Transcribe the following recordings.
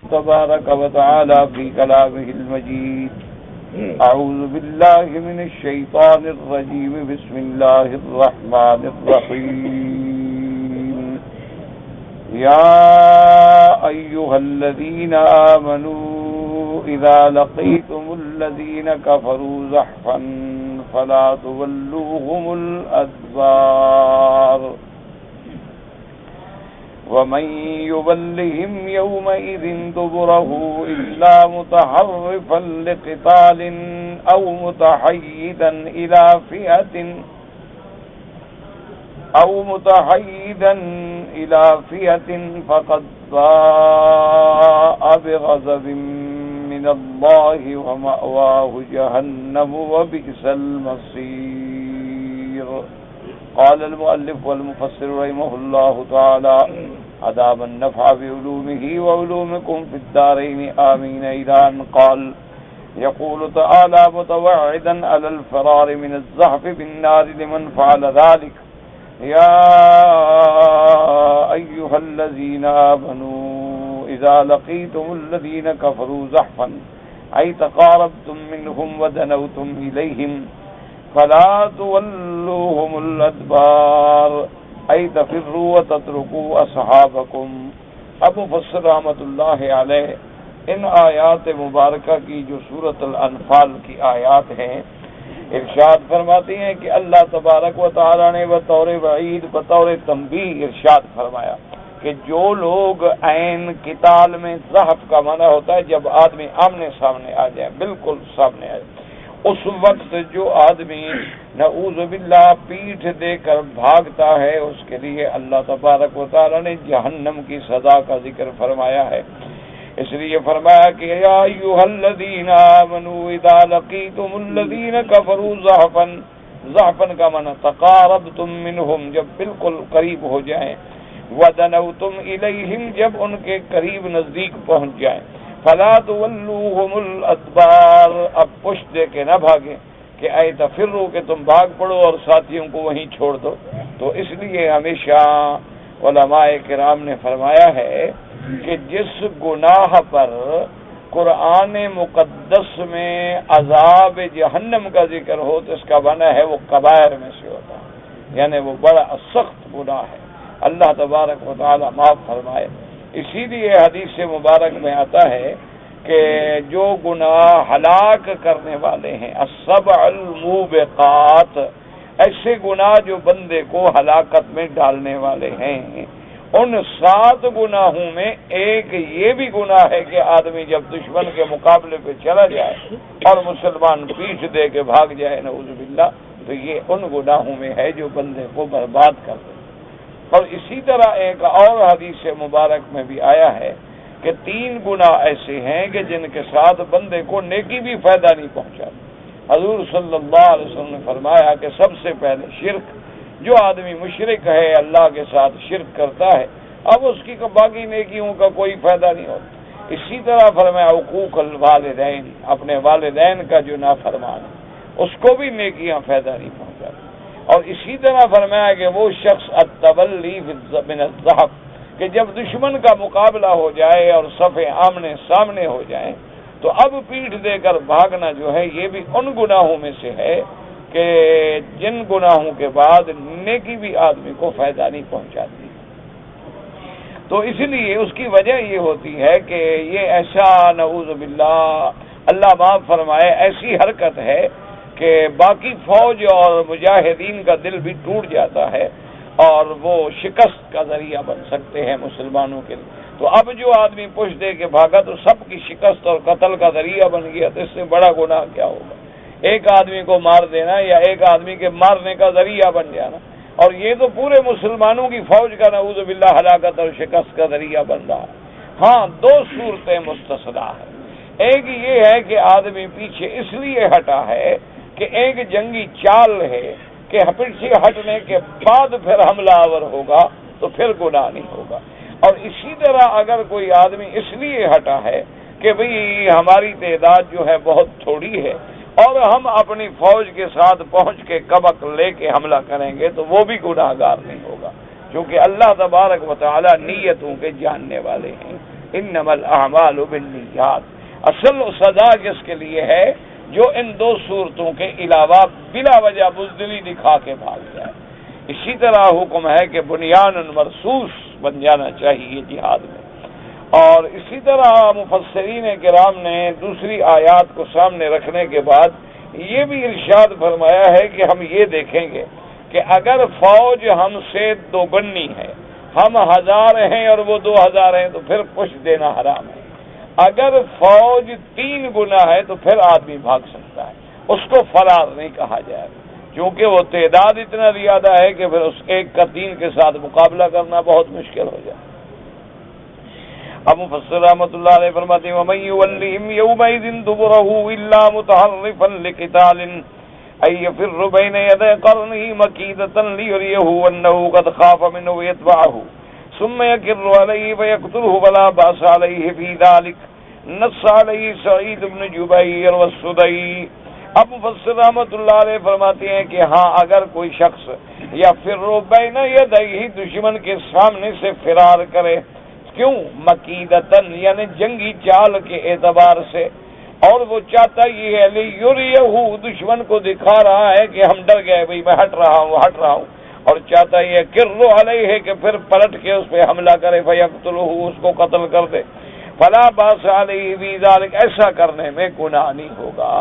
تبارك وتعالى في كلامه المجيد. أعوذ بالله من الشيطان الرجيم. بسم الله الرحمن الرحيم. يا أيها الذين آمنوا إذا لقيتم الذين كفروا زحفا فلا تولوهم الأدبار ومن يولهم يومئذ دبره إلا متحرفا لقتال أو متحيزا إلى فئة فقد باء بغضب من الله ومأواه جهنم وبئس المصير. قال المؤلف والمفسر رحمه الله تعالى أدام النفع بعلومه وعلومكم في الدارين آمين. إلى أن قال يقول تعالى متوعدا على الفرار من الزحف بالنار لمن فعل ذلك. يا أيها الذين آمنوا إذا لقيتم الذين كفروا زحفا أي تقاربتم منهم ودنوتم إليهم فلا تولوهم الأدبار أي تفروا وتتركوا أصحابكم. اب مفسر رحمۃ اللہ علیہ ان آیات مبارکہ کی جو سورۃ الانفال کی آیات ہیں ارشاد فرماتی ہیں کہ اللہ تبارک و تعالی نے بطور وعید بطور تنبیہ ارشاد فرمایا کہ جو لوگ عین قتال میں زحف کا معنی ہوتا ہے جب آدمی آمنے سامنے آ جائے، بالکل سامنے آ جائے، اس وقت جو آدمی نعوذ باللہ پیٹھ دے کر بھاگتا ہے اس کے لیے اللہ تبارک و تعالی نے جہنم کی سزا کا ذکر فرمایا ہے. اس لیے فرمایا کہ یا ایھا الذین آمنوا اذا لقیتم الذین کفروا زحفا، زحفا کا معنی تقاربتم منہم، جب بالکل قریب ہو جائیں، ودنوتم الیہم، جب ان کے قریب نزدیک پہنچ جائیں، فلا تولوہم الادبار، اب پشت دے کے نہ بھاگیں کہ اے تفروا کہ تم بھاگ پڑو اور ساتھیوں کو وہیں چھوڑ دو. تو اس لیے ہمیشہ علماء کرام نے فرمایا ہے کہ جس گناہ پر قرآن مقدس میں عذاب جہنم کا ذکر ہو تو اس کا معنی ہے وہ کبائر میں سے ہوتا ہے، یعنی وہ بڑا سخت گناہ ہے، اللہ تبارک و تعالی معاف فرمائے. اسی لیے حدیث مبارک میں آتا ہے کہ جو گناہ ہلاک کرنے والے ہیں السبع الموبقات، ایسے گناہ جو بندے کو ہلاکت میں ڈالنے والے ہیں، ان 7 گناہوں میں ایک یہ بھی گناہ ہے کہ آدمی جب دشمن کے مقابلے پہ چلا جائے اور مسلمان پیٹھ دے کے بھاگ جائے نعوذ باللہ، تو یہ ان گناہوں میں ہے جو بندے کو برباد کر دے. اور اسی طرح ایک اور حدیث مبارک میں بھی آیا ہے کہ 3 گناہ ایسے ہیں کہ جن کے ساتھ بندے کو نیکی بھی فائدہ نہیں پہنچاتی. حضور صلی اللہ علیہ وسلم نے فرمایا کہ سب سے پہلے شرک، جو آدمی مشرک ہے اللہ کے ساتھ شرک کرتا ہے اب اس کی باقی نیکیوں کا کوئی فائدہ نہیں ہوتا. اسی طرح فرمایا حقوق الوالدین، اپنے والدین کا جو نافرمان ہے اس کو بھی نیکیاں فائدہ نہیں پہنچاتی. اور اسی طرح فرمایا کہ وہ شخص التولی من الزحف، کہ جب دشمن کا مقابلہ ہو جائے اور صفیں آمنے سامنے ہو جائیں تو اب پیٹھ دے کر بھاگنا جو ہے یہ بھی ان گناہوں میں سے ہے کہ جن گناہوں کے بعد نیکی بھی آدمی کو فائدہ نہیں پہنچاتی. تو اس لیے اس کی وجہ یہ ہوتی ہے کہ یہ ایسا نعوذ باللہ اللہ معاف فرمائے ایسی حرکت ہے کہ باقی فوج اور مجاہدین کا دل بھی ٹوٹ جاتا ہے اور وہ شکست کا ذریعہ بن سکتے ہیں مسلمانوں کے لیے. تو اب جو آدمی پشت دے کے بھاگا تو سب کی شکست اور قتل کا ذریعہ بن گیا، تو اس سے بڑا گناہ کیا ہوگا؟ ایک آدمی کو مار دینا یا ایک آدمی کے مارنے کا ذریعہ بن جانا، اور یہ تو پورے مسلمانوں کی فوج کا نعوذ باللہ ہلاکت اور شکست کا ذریعہ بن رہا ہے. ہاں 2 صورتیں مستثنیٰ ہیں. ایک یہ ہے کہ آدمی پیچھے اس لیے ہٹا ہے کہ ایک جنگی چال ہے کہ پیچھے ہٹنے کے بعد پھر حملہ آور ہوگا تو پھر گناہ نہیں ہوگا. اور اسی طرح اگر کوئی آدمی اس لیے ہٹا ہے کہ بھئی ہماری تعداد جو ہے بہت تھوڑی ہے اور ہم اپنی فوج کے ساتھ پہنچ کے کبک لے کے حملہ کریں گے تو وہ بھی گناہ گار نہیں ہوگا، کیونکہ اللہ تبارک و تعالی نیتوں کے جاننے والے ہیں. انما الاعمال بالنیات. اصل سزا کس کے لیے ہے؟ جو ان دو صورتوں کے علاوہ بلا وجہ بزدلی دکھا کے بھاگ جائے. اسی طرح حکم ہے کہ بنیان مرصوص بن جانا چاہیے جہاد میں. اور اسی طرح مفسرین کرام نے دوسری آیات کو سامنے رکھنے کے بعد یہ بھی ارشاد فرمایا ہے کہ ہم یہ دیکھیں گے کہ اگر فوج ہم سے دوگنی ہے، ہم 1000 ہیں اور وہ 2000 ہیں، تو پھر پش دینا حرام ہے. اگر فوج 3 گنا ہے تو پھر آدمی بھاگ سکتا ہے، اس کو فرار نہیں کہا جائے گا، کیونکہ وہ تعداد اتنا زیادہ ہے کہ پھر اس ایک کا 3 کے ساتھ مقابلہ کرنا بہت مشکل ہو جائے. اب مفسر رحمۃ اللہ علیہ فرماتے ہیں وَمَن يُوَلِّهِمْ يَوْمَئِذٍ دُبُرَهُ إِلَّا مُتَحَرِّفًا لِقِتَالٍ أَن يَفِرَّ بَيْنَ يَدَيْ قَرْنِهِ مَكِيدَةً لِيُرِيَهُ أَنَّهُ قَدْ خَافَ مِنْهُ يَتْبَعَهُ ثُمَّ يَكِرُّ عَلَيْهِ فَيَقْتُلُهُ فَلَا بَأْسَ عَلَيْهِ فِي ذَلِكَ نَصَّ عَلَيْهِ سَعِيدُ بْنُ جُبَيْرٍ وَالسُّدَيِّ. اب مفسر رحمۃ اللہ علیہ فرماتے ہیں کہ ہاں اگر کوئی شخص یا فِرُّ بَيْنَ يَدَيْهِ دشمن کے سامنے سے فرار کرے، کیوں؟ مکیدتن یعنی جنگی چال کے اعتبار سے، اور وہ چاہتا یہ ہے لیریہو دشمن کو دکھا رہا ہے کہ ہم ڈر گئے، بھئی میں ہٹ رہا ہوں، اور چاہتا یہ کرو علیہ کہ پھر پلٹ کے اس پہ حملہ کرے، فیقتلہ اس کو قتل کر دے، فلا باس علیہ فی ذلک ایسا کرنے میں گناہ نہیں ہوگا.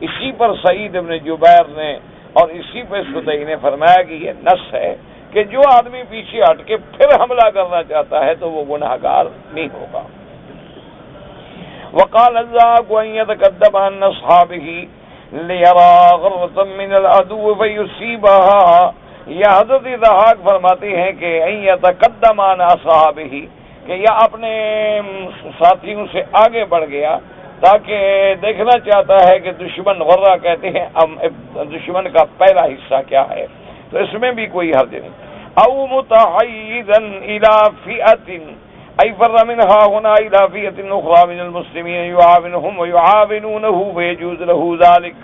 اسی پر سعید بن جبیر نے اور اسی پہ سدی نے فرمایا کہ یہ نص ہے کہ جو آدمی پیچھے ہٹ کے پھر حملہ کرنا چاہتا ہے تو وہ گناہ گار نہیں ہوگا. وقال الزاق ان يتقدم عن اصحابه ليرى غرة من العدو فيصيبها. یہ حضرت ضحاک فرماتے ہیں کہ ان يتقدم عن اصحابه کہ یہ اپنے ساتھیوں سے آگے بڑھ گیا تاکہ دیکھنا چاہتا ہے کہ دشمن غرہ کہتے ہیں دشمن کا پہلا حصہ کیا ہے، تو اس میں بھی کوئی حرج نہیں. او متحیزا الى فئة ای فر منها هنا الى فئة اخرى من المسلمین یعاونهم ویعاونونه فیجوز له ذلك.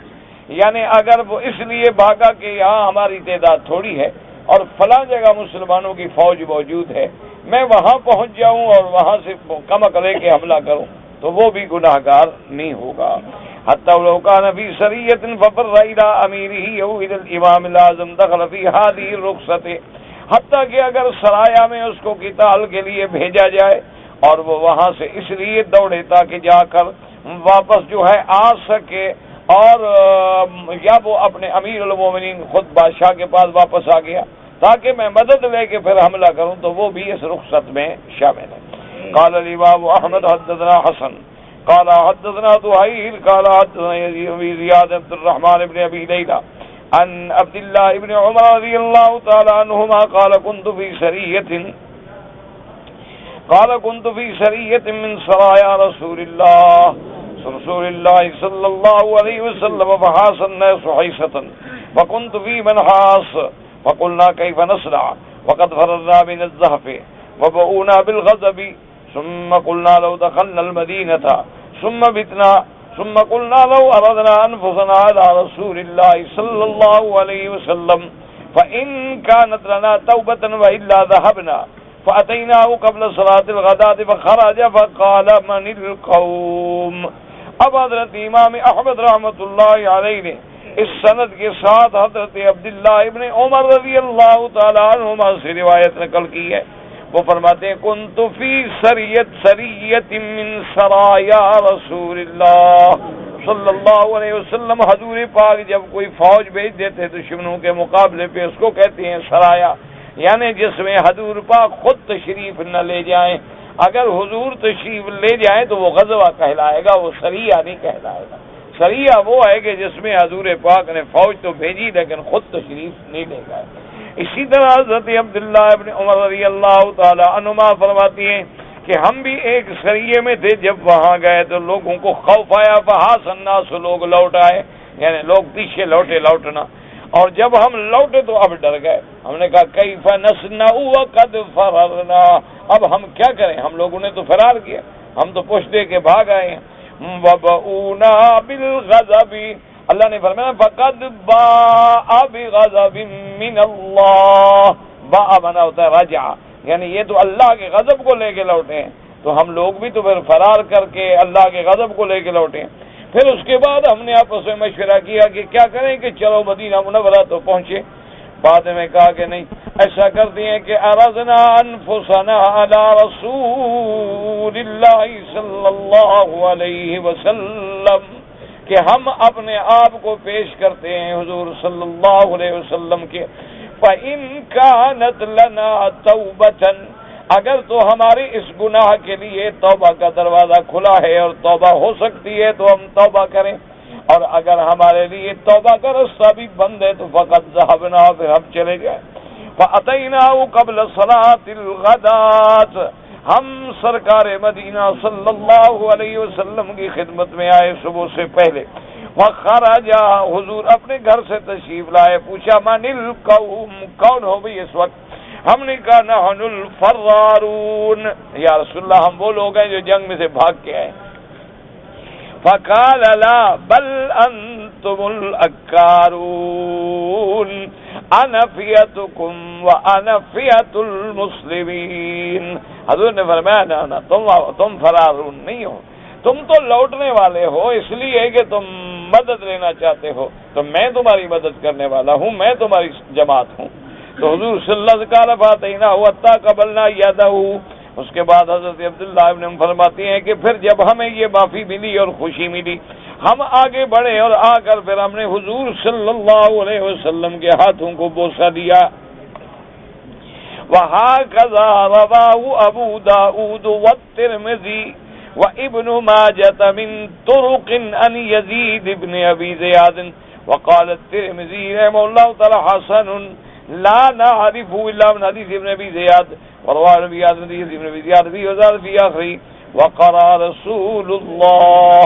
یعنی اگر وہ اس لیے بھاگا کہ یہاں ہماری تعداد تھوڑی ہے اور فلاں جگہ مسلمانوں کی فوج موجود ہے، میں وہاں پہنچ جاؤں اور وہاں سے کمک لے کے حملہ کروں، تو وہ بھی گناہ گار نہیں ہوگا. حتی لو کان فی سریۃ ففر الی امیرہ او الی الامام الاعظم دخل فی هذه الرخصۃ. حتیٰ کہ اگر سرایہ میں اس کو قتال کے لیے بھیجا جائے اور وہ وہاں سے اس لیے دوڑے تاکہ جا کر واپس جو ہے آ سکے، اور یا وہ اپنے امیر المومنین خود بادشاہ کے پاس واپس آ گیا تاکہ میں مدد لے کے پھر حملہ کروں، تو وہ بھی اس رخصت میں شامل ہے. قال الامام احمد حدثنا حسن قال حدثنا طہیر قال حدثنا یزید بن زیاد عبد الرحمن بن ابی لیلى عن عبد الله بن عمر رضي الله تعالى عنهما قال كنت في سرية من سرايا رسول الله صلى الله عليه وسلم فحاس الناس حيصة وكنت في من حاس فقلنا كيف نصنع وقد فررنا من الزحف وبؤونا بالغضب ثم قلنا لو دخلنا المدينة ثم بتنا ثم قلنا لو أردنا أنفسنا على رسول الله صلى الله عليه وسلم فإن كانت لنا توبة وإلا ذهبنا فأتيناه قبل صلاة الغداة فخرج فقال من القوم. اب حضرت امام احمد رحمۃ اللہ علیہ نے اس سند کے ساتھ حضرت عبداللہ ابن عمر رضی اللہ تعالی عنہما سے روایت نقل کی ہے. وہ فرماتے ہیں کنت فی سریت من سرایا رسول اللہ صلی اللہ علیہ وسلم. حضور پاک جب کوئی فوج بھیج دیتے دشمنوں کے مقابلے پہ اس کو کہتے ہیں سرایا، یعنی جس میں حضور پاک خود تشریف نہ لے جائیں. اگر حضور تشریف لے جائیں تو وہ غزوہ کہلائے گا، وہ سریہ نہیں کہلائے گا. سریہ وہ ہے کہ جس میں حضور پاک نے فوج تو بھیجی لیکن خود تشریف نہیں لے گئے. اسی طرح حضرت عبداللہ ابن عمر رضی اللہ تعالی عنہما فرماتی ہیں کہ ہم بھی ایک سریے میں تھے، جب وہاں گئے تو لوگوں کو خوف آیا، فحاس الناس لوگ لوٹ آئے، یعنی لوگ پیچھے لوٹنا، اور جب ہم لوٹے تو اب ڈر گئے. ہم نے کہا کیف نصنع وقد فررنا، اب ہم کیا کریں، ہم لوگوں نے تو فرار کیا، ہم تو پوچھ دے کے بھاگ آئے ہیں. وبؤنا بالغضب، اللہ نے فرمایا فقد باء بغضب من اللہ. باء بنا ہوتا ہے رجع، یعنی یہ تو اللہ کے غضب کو لے کے لوٹے ہیں. تو ہم لوگ بھی تو پھر فرار کر کے اللہ کے غضب کو لے کے لوٹے. پھر اس کے بعد ہم نے آپس میں مشورہ کیا کہ کیا کریں کہ چلو مدینہ منورہ تو پہنچے. بعد میں کہا کہ نہیں، ایسا کرتے ہیں کہ عرضنا انفسنا علی رسول اللہ صلی اللہ علیہ وسلم، کہ ہم اپنے آپ کو پیش کرتے ہیں حضور صلی اللہ علیہ وسلم کے. فَإِن كَانَتْ لَنَا تَوْبَةً، اگر تو ہمارے اس گناہ کے لیے توبہ کا دروازہ کھلا ہے اور توبہ ہو سکتی ہے تو ہم توبہ کریں، اور اگر ہمارے لیے توبہ کا راستہ بھی بند ہے تو فقط ذهبنا، پھر ہم چلے گئے. فَأَتَيْنَاهُ قَبْلَ صَلَاةِ الْغَدَاةِ، ہم سرکار مدینہ صلی اللہ علیہ وسلم کی خدمت میں آئے صبح سے پہلے. وَخَرَجَ، حضور اپنے گھر سے تشریف لائے. پوچھا مَنِ الْقَوْمُ، کون ہو بھی اس وقت؟ ہم نے کہا نحن الفرارون، یا رسول اللہ ہم وہ لوگ ہیں جو جنگ میں سے بھاگ کے آئے. فقال لا بل انتم الاکارون انا فیتکم وانا فیت المسلمین. حضور نے فرمایا نا تم فرارون نہیں ہو، تم تو لوٹنے والے ہو، اس لیے کہ تم مدد لینا چاہتے ہو تو میں تمہاری مدد کرنے والا ہوں، میں تمہاری جماعت ہوں. تو حضور صلی اللہ علیہ وسلم فاتحینہ حتی قبلنا یدہ، اس کے بعد حضرت عبداللہ ابن فرماتے ہیں کہ پھر جب ہمیں یہ معافی ملی اور خوشی ملی، ہم آگے بڑھے اور آ کر پھر ہم نے حضور صلی اللہ علیہ وسلم کے ہاتھوں کو بوسہ دیا. وَهَكَذَا رَوَاهُ أَبُو دَاؤُودُ وَالتِّرْمِذِي وَابْنُ مَاجَةَ مِنْ طُرُقٍ عَنْ يَزِيدَ بْنِ أَبِي زِيَادٍ. وقال الترمذي رحمه الله تعالى حسن لا نعرفه إلا من حديث ابن أبي زياد، ورواه ابن أبي زياد فيه وزاد في آخره. وقرأ رسول الله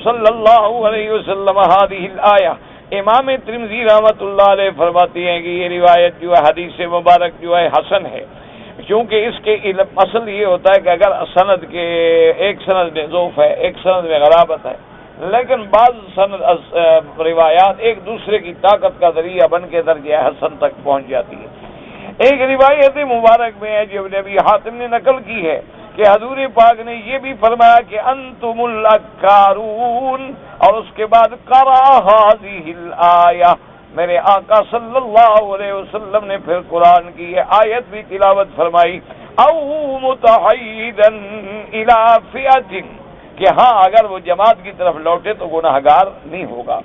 صلی اللہ علیہ وسلم هذه الآية. امام ترمذی رحمۃ اللہ علیہ فرماتے ہیں کہ یہ روایت جو ہے حدیث مبارک جو ہے حسن ہے، کیونکہ اس کے اصل یہ ہوتا ہے کہ اگر سند کے ایک سند میں ضعف ہے، ایک سند میں غرابت ہے، لیکن بعض سند روایات ایک دوسرے کی طاقت کا ذریعہ بن کے درجہ حسن تک پہنچ جاتی ہے. ایک روایت مبارک میں ہے جو نبی حاتم نے نقل کی ہے کہ حضور پاک نے یہ بھی فرمایا کہ انتم الاکارون، اور اس کے بعد قرأ هذه الآیہ، میرے آقا صلی اللہ علیہ وسلم نے پھر قرآن کی یہ آیت بھی تلاوت فرمائی. او متحیدا الی فئۃ، کہ ہاں اگر وہ جماعت کی طرف لوٹے تو گناہگار نہیں ہوگا.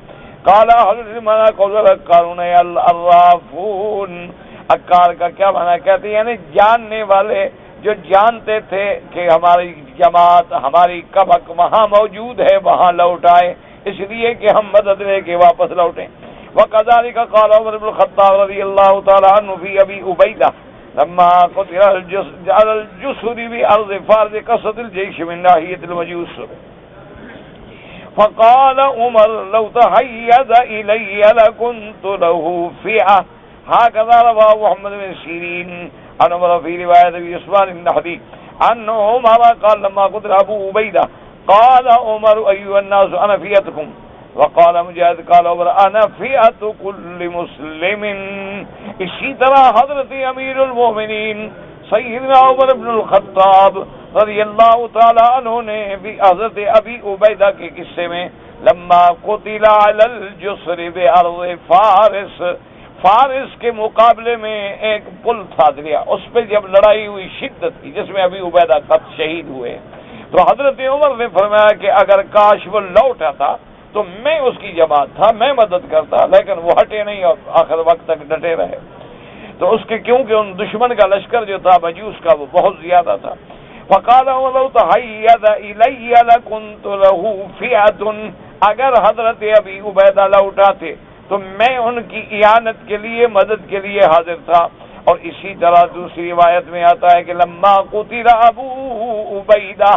قال حضرت مانا قول الاکارون الرافون، اکار کا کیا معنی کہتے ہیں؟ یعنی جاننے والے، جو جانتے تھے کہ ہماری جماعت، ہماری کبک وہاں موجود ہے، وہاں لوٹ آئے، اس لیے کہ ہم مدد لے کے واپس لوٹیں. وَكَذَلِكَ قَالَ عُمَرُ بْنُ الْخَطَّابِ رضی اللہ تعالی عنہ فی ابی عبیدہ لما قتل على الجسر بأرض فارس قصد الجيش من ناحية المجوس. فقال عمر لو تحيز إلي لكنت له فئة. هكذا رواه محمد بن سيرين عن عمر في رواية أبي عثمان النحوي أن عمر قال لما قتل أبو عبيدة قال عمر أيها الناس أنا فئتكم. وقال مجاہد قال عمر انا فئۃ کل مسلم. اسی طرح حضرت امیر المومنین سیدنا عمر بن الخطاب رضی اللہ تعالی عنہ نے بھی حضرت ابی عبیدہ کے قصے میں لما قتل علی الجسر بارض فارس، فارس کے مقابلے میں ایک پل تھا دریا، اس پہ جب لڑائی ہوئی شدت کی جس میں ابی عبیدہ قتل شہید ہوئے، تو حضرت عمر نے فرمایا کہ اگر کاش وہ لوٹ آتا تو میں اس کی جماعت تھا، میں مدد کرتا، لیکن وہ ہٹے نہیں اور آخر وقت تک ڈٹے رہے. تو اس کے کیونکہ ان دشمن کا لشکر جو تھا مجوس کا وہ بہت زیادہ تھا. فقال ولو تحيز الي لكنت له فئة، اگر حضرت ابی عبیدہ لوٹاتے تو میں ان کی اعانت کے لیے، مدد کے لیے حاضر تھا. اور اسی طرح دوسری روایت میں آتا ہے کہ لما قتل ابو عبیدہ،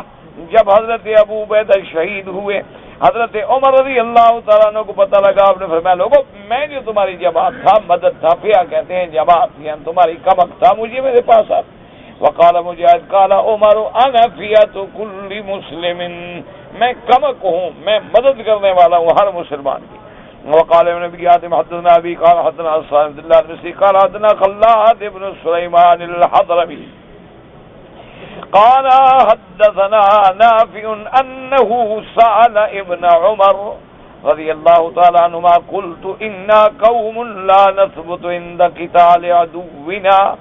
جب حضرت ابو عبیدہ شہید ہوئے، حضرت عمر رضی اللہ تعالیٰ عنہ کو پتہ لگا، آپ نے فرمایا لوگوں میں جو تمہاری جماعت تھا، مدد تھا، فیا کہتے ہیں جماعت، یعنی تمہاری کمک تھا، مجھے میرے پاس آ. وقال مجاہد قال عمر انا فیۃ کل مسلم، میں کمک ہوں، میں مدد کرنے والا ہوں ہر مسلمان کی. وقال ابن ابي حاتم حدثنا ابي قال حدثنا عبد الله بن مسعود قال حدثنا خلاد بن سليمان الحضرمي قال حدثنا نافع انه سأل ابن عمر رضی اللہ تعالی عنہما قلت انا قوم لا نثبت عند قتال عدونا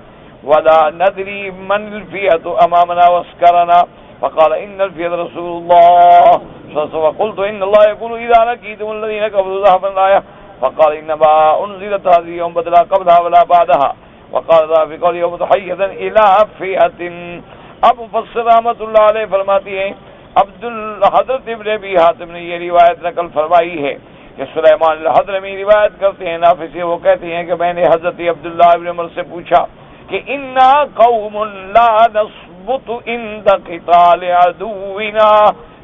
ولا ندري من الفئة امامنا واسكرنا فقال ان الفئة رسول الله فقلت ان الله يقول اذا لقيتم الذين كفروا زحفا الآية فقال انما انزلت هذه يوم بدلا قبلها ولا بعدها وقال ذا في قول يوم تحيزا الى فئة. اب مفسر رحمۃ اللہ علیہ فرماتی ہیں حضرت ابن ابی حاتم نے یہ روایت نقل فرمائی ہے کہ سلیمان الحضرمی روایت کرتے ہیں نافع سے، وہ کہتے ہیں کہ میں نے حضرت عبداللہ ابن عمر سے پوچھا کہ انا قوم لا نثبت عند قتال عدونا،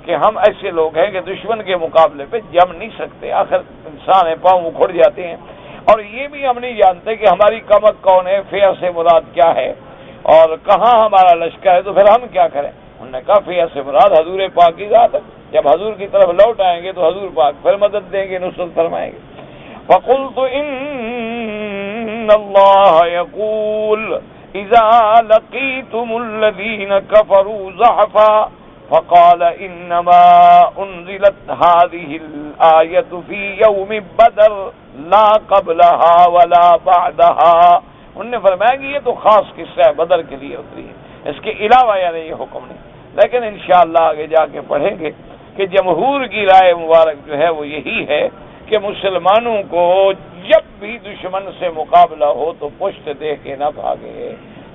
کہ ہم ایسے لوگ ہیں کہ دشمن کے مقابلے پہ جم نہیں سکتے، آخر انسان ہے، پاؤں اکھڑ جاتے ہیں، اور یہ بھی ہم نہیں جانتے کہ ہماری کمک کون ہے، فئہ سے مراد کیا ہے اور کہاں ہمارا لشکر ہے، تو پھر ہم کیا کریں؟ انہوں نے کہا فئہ سے مراد حضور پاک کی ذات ہے، جب حضور کی طرف لوٹ آئیں گے تو حضور پاک پھر مدد دیں گے، نصرت فرمائیں گے. فقلت ان اللہ یقول اذا لقیتم الذین کفروا زحفا فقال انما انزلت هذه الآیة في یوم بدر لا قبلها ولا بعدها. انہوں نے فرمایا کہ یہ تو خاص قصہ ہے، بدر کے لیے اتری ہے، اس کے علاوہ یعنی یہ حکم نہیں. لیکن انشاءاللہ آگے جا کے پڑھیں گے کہ جمہور کی رائے مبارک جو ہے وہ یہی ہے کہ مسلمانوں کو جب بھی دشمن سے مقابلہ ہو تو پشت دے کے نہ بھاگے،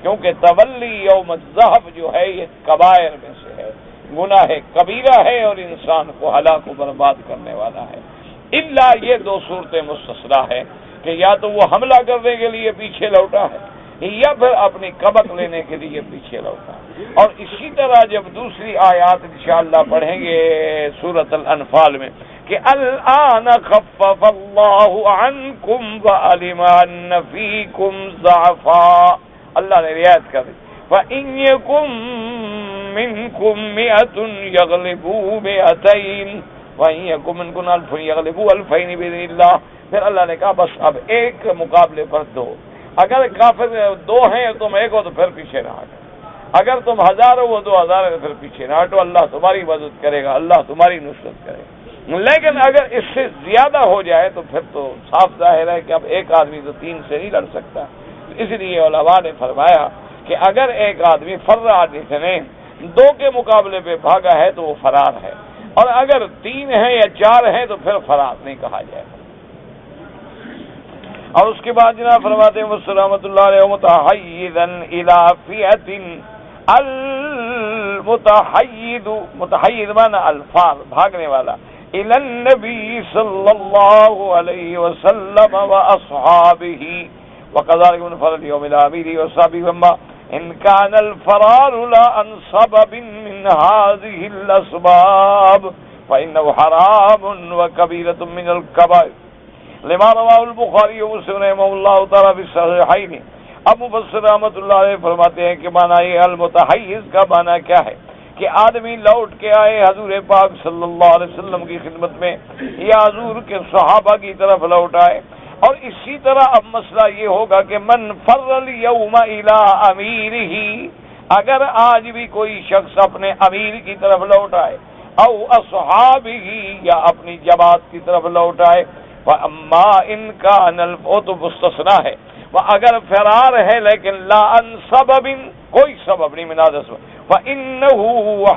کیونکہ تولی یوم الزحف جو ہے یہ کبائر میں سے ہے، گناہ کبیرہ ہے اور انسان کو ہلاک و برباد کرنے والا ہے. الا یہ دو صورتیں مستثنا ہے کہ یا تو وہ حملہ کرنے کے لیے پیچھے لوٹا ہے یا پھر اپنی کبک لینے کے لیے پیچھے لوٹا. اور اسی طرح جب دوسری آیات انشاءاللہ پڑھیں گے سورۃ الانفال میں کہ الآن خفف اللہ عنکم وعلم ان فیکم ضعفا، اللہ نے رعایت کر دی، فإن یکم منکم مئۃ یغلبوا مئتین وإن یکم منکم الف یغلبوا الفین بإذن اللہ. پھر اللہ نے کہا بس اب ایک مقابلے پر دو، اگر کافر دو ہیں تم ایک ہو تو پھر پیچھے نہ ہٹو، اگر تم 1000 ہو وہ 2000 ہے تو پھر پیچھے نہ ہٹو، اللہ تمہاری مدد کرے گا، اللہ تمہاری نصرت کرے گا. لیکن اگر اس سے زیادہ ہو جائے تو پھر تو صاف ظاہر ہے کہ اب ایک آدمی تو 3 سے نہیں لڑ سکتا. اس لیے علماء نے فرمایا کہ اگر ایک آدمی فرار جتنے 2 کے مقابلے پہ بھاگا ہے تو وہ فرار ہے، اور اگر 3 ہیں یا 4 ہیں تو پھر فرار نہیں کہا جائے گا. اور اس کے بعد جناب فرماتے ہیں رحمۃ اللہ علیہ متحیزا الی فئۃ، المتحید متحید معنی الفاظ بھاگنے والا، الی النبی صلی اللہ علیہ وسلم واصحابہ وكذلك من فرد يوم الامير وصحابه وما ان كان الفرار لا عن سبب من هذه الاسباب فانه حرام وكبيرة من الكبائر لما رواه البخاری ومسلم رحمہ اللہ تعالی فی الصحیحین. اب مفسر رحمۃ اللہ علیہ فرماتے ہیں کہ معنی یہ المتحیز کا معنی کیا ہے کہ آدمی لوٹ کے آئے حضور پاک صلی اللہ علیہ وسلم کی خدمت میں یا حضور کے صحابہ کی طرف لوٹ آئے. اور اسی طرح اب مسئلہ یہ ہوگا کہ من فر الیوم الی امیرہ، اگر آج بھی کوئی شخص اپنے امیر کی طرف لوٹ آئے، او اصحابہ یا اپنی جماعت کی طرف لوٹ آئے، فاما ان کان الفوت مستثنا ہے، وہ اگر فرار ہے لیکن لا ان سبب کوئی سبب نہیں مناد سبب، فانہ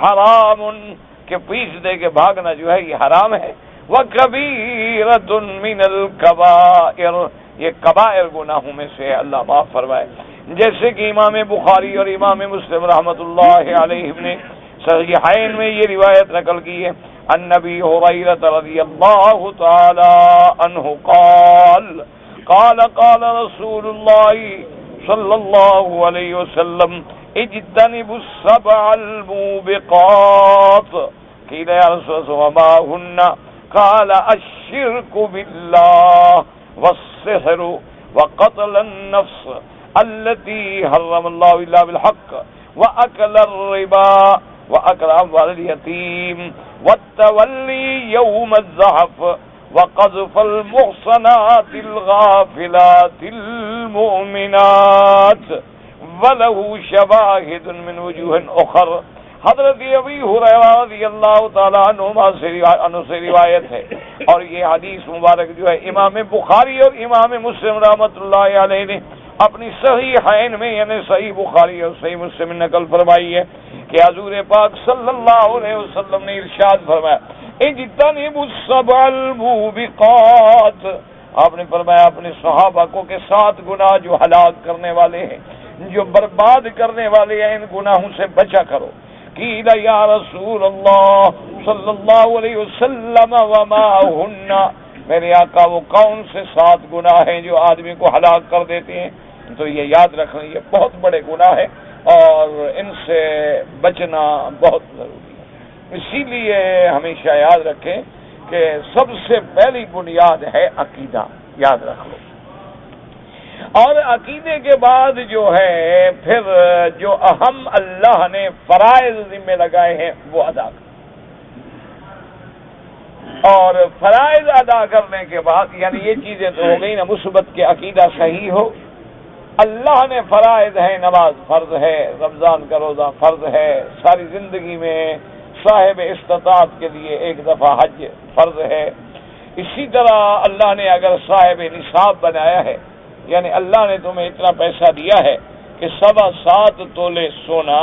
حرام کہ پیچھ دے کے بھاگنا جو ہے یہ حرام ہے. وَكَبِيرَةٌ مِّنَ الْكَبَائِرِ، یہ کبائر گناہوں میں سے ہے، اللہ معاف فرمائے. جیسے کہ امام بخاری اور امام مسلم رحمۃ اللہ علیہ نے صحیحین میں یہ روایت نقل کی ہے عن ابی ہریرہ رضی اللہ تعالی عنہ قال قال رسول اللہ صلی اللہ علیہ وسلم اجتنبوا السبع الموبقات. قیل یا رسول اللہ وما ہن؟ قال الشرك بالله والسحر وقتل النفس التي حرم الله إلا بالحق وأكل الربا وأكل أموال اليتيم والتولي يوم الزحف وقذف المحصنات الغافلات المؤمنات وَلَهُ شَوَاهِدٌ مِّن وُجُوهٍ أُخَرَ۔ حضرت ابی ہریرہ رضی اللہ تعالیٰ عنہ سے روایت ہے، اور یہ حدیث مبارک جو ہے امام بخاری اور امام مسلم رحمۃ اللہ علیہ نے اپنی صحیحین میں یعنی صحیح بخاری اور صحیح مسلم نقل فرمائی ہے کہ حضور پاک صلی اللہ علیہ وسلم نے ارشاد فرمایا اجتنبوا السبع الموبقات، آپ نے فرمایا اپنے صحابہ کو کہ 7 گناہ جو ہلاک کرنے والے ہیں، جو برباد کرنے والے ہیں، ان گناہوں سے بچا کرو۔ قیل یا رسول اللہ صلی اللہ علیہ وسلم وما ہن، میرے آقا وہ کون سے 7 گناہ ہیں جو آدمی کو ہلاک کر دیتے ہیں؟ تو یہ یاد رکھنا یہ بہت بڑے گناہ ہیں اور ان سے بچنا بہت ضروری ہے۔ اسی لیے ہمیشہ یاد رکھیں کہ سب سے پہلی بنیاد ہے عقیدہ، یاد رکھ لو، اور عقیدے کے بعد جو ہے پھر جو اہم اللہ نے فرائض ذمہ لگائے ہیں وہ ادا کرو، اور فرائض ادا کرنے کے بعد یعنی یہ چیزیں تو ہو گئی نا مثبت کے عقیدہ صحیح ہو، اللہ نے فرائض ہیں، نماز فرض ہے، رمضان کا روزہ فرض ہے، ساری زندگی میں صاحب استطاعت کے لیے ایک دفعہ حج فرض ہے، اسی طرح اللہ نے اگر صاحب نصاب بنایا ہے یعنی اللہ نے تمہیں اتنا پیسہ دیا ہے کہ 7.25 تولے سونا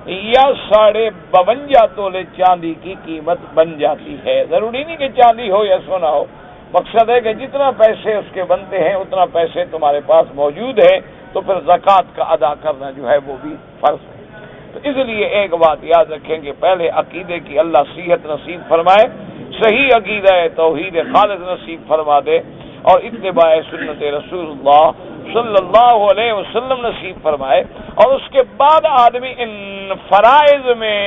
یا 52.5 تولے چاندی کی قیمت بن جاتی ہے، ضروری نہیں کہ چاندی ہو یا سونا ہو، مقصد ہے کہ جتنا پیسے اس کے بنتے ہیں اتنا پیسے تمہارے پاس موجود ہے تو پھر زکوٰۃ کا ادا کرنا جو ہے وہ بھی فرض ہے۔ تو اس لیے ایک بات یاد رکھیں کہ پہلے عقیدے کی اللہ صحت نصیب فرمائے، صحیح عقیدہ توحید خالص نصیب فرما دے، اور اتباع سنت رسول اللہ صلی اللہ علیہ وسلم نصیب فرمائے، اور اس کے بعد آدمی ان فرائض میں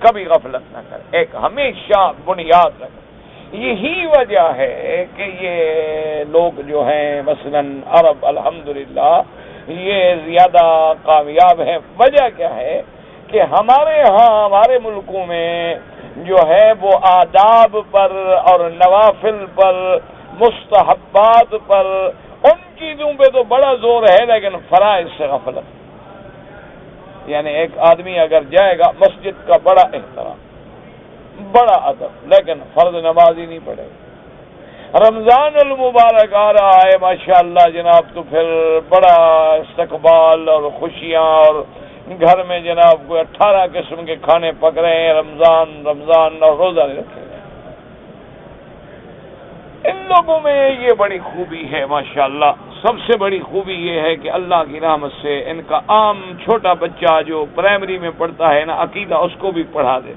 کبھی غفلت نہ کرے، ایک ہمیشہ بنیاد رکھے۔ یہی وجہ ہے کہ یہ لوگ جو ہیں مثلا عرب الحمدللہ یہ زیادہ کامیاب ہیں، وجہ کیا ہے کہ ہمارے ہاں ہمارے ملکوں میں جو ہے وہ آداب پر اور نوافل پر، مستحبات پر، ان چیزوں پہ تو بڑا زور ہے لیکن فرائض سے غفلت۔ یعنی ایک آدمی اگر جائے گا مسجد کا بڑا احترام، بڑا ادب، لیکن فرض نماز ہی نہیں پڑھے گا۔ رمضان المبارک آ رہا ہے ماشاءاللہ جناب، تو پھر بڑا استقبال اور خوشیاں، اور گھر میں جناب کوئی 18 قسم کے کھانے پک رہے ہیں، رمضان اور روزہ نہیں رکھے گئے۔ ان لوگوں میں یہ بڑی خوبی ہے ماشاءاللہ، سب سے بڑی خوبی یہ ہے کہ اللہ کی رحمت سے ان کا عام چھوٹا بچہ جو پرائمری میں پڑھتا ہے نا عقیدہ اس کو بھی پڑھا دے،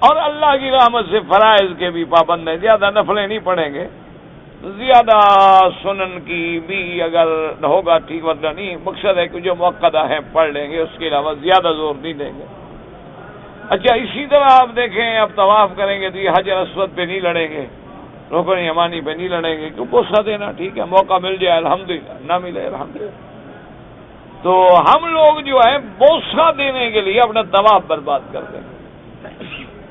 اور اللہ کی رحمت سے فرائض کے بھی پابند ہیں، زیادہ نفلیں نہیں پڑھیں گے، زیادہ سنن کی بھی اگر ہوگا ٹھیک ورنہ نہیں، مقصد ہے کہ جو موقع ہے پڑھ لیں گے، اس کے علاوہ زیادہ زور نہیں دیں گے۔ اچھا اسی طرح آپ دیکھیں اب طواف کریں گے تو یہ حجر اسود پہ نہیں لڑیں گے، رکن یمانی پہ نہیں لڑیں گے، کیوں بوسہ دینا ٹھیک ہے، موقع مل جائے الحمدللہ، نہ ملے الحمدللہ۔ تو ہم لوگ جو ہے بوسہ دینے کے لیے اپنا طواف برباد کر دیں گے۔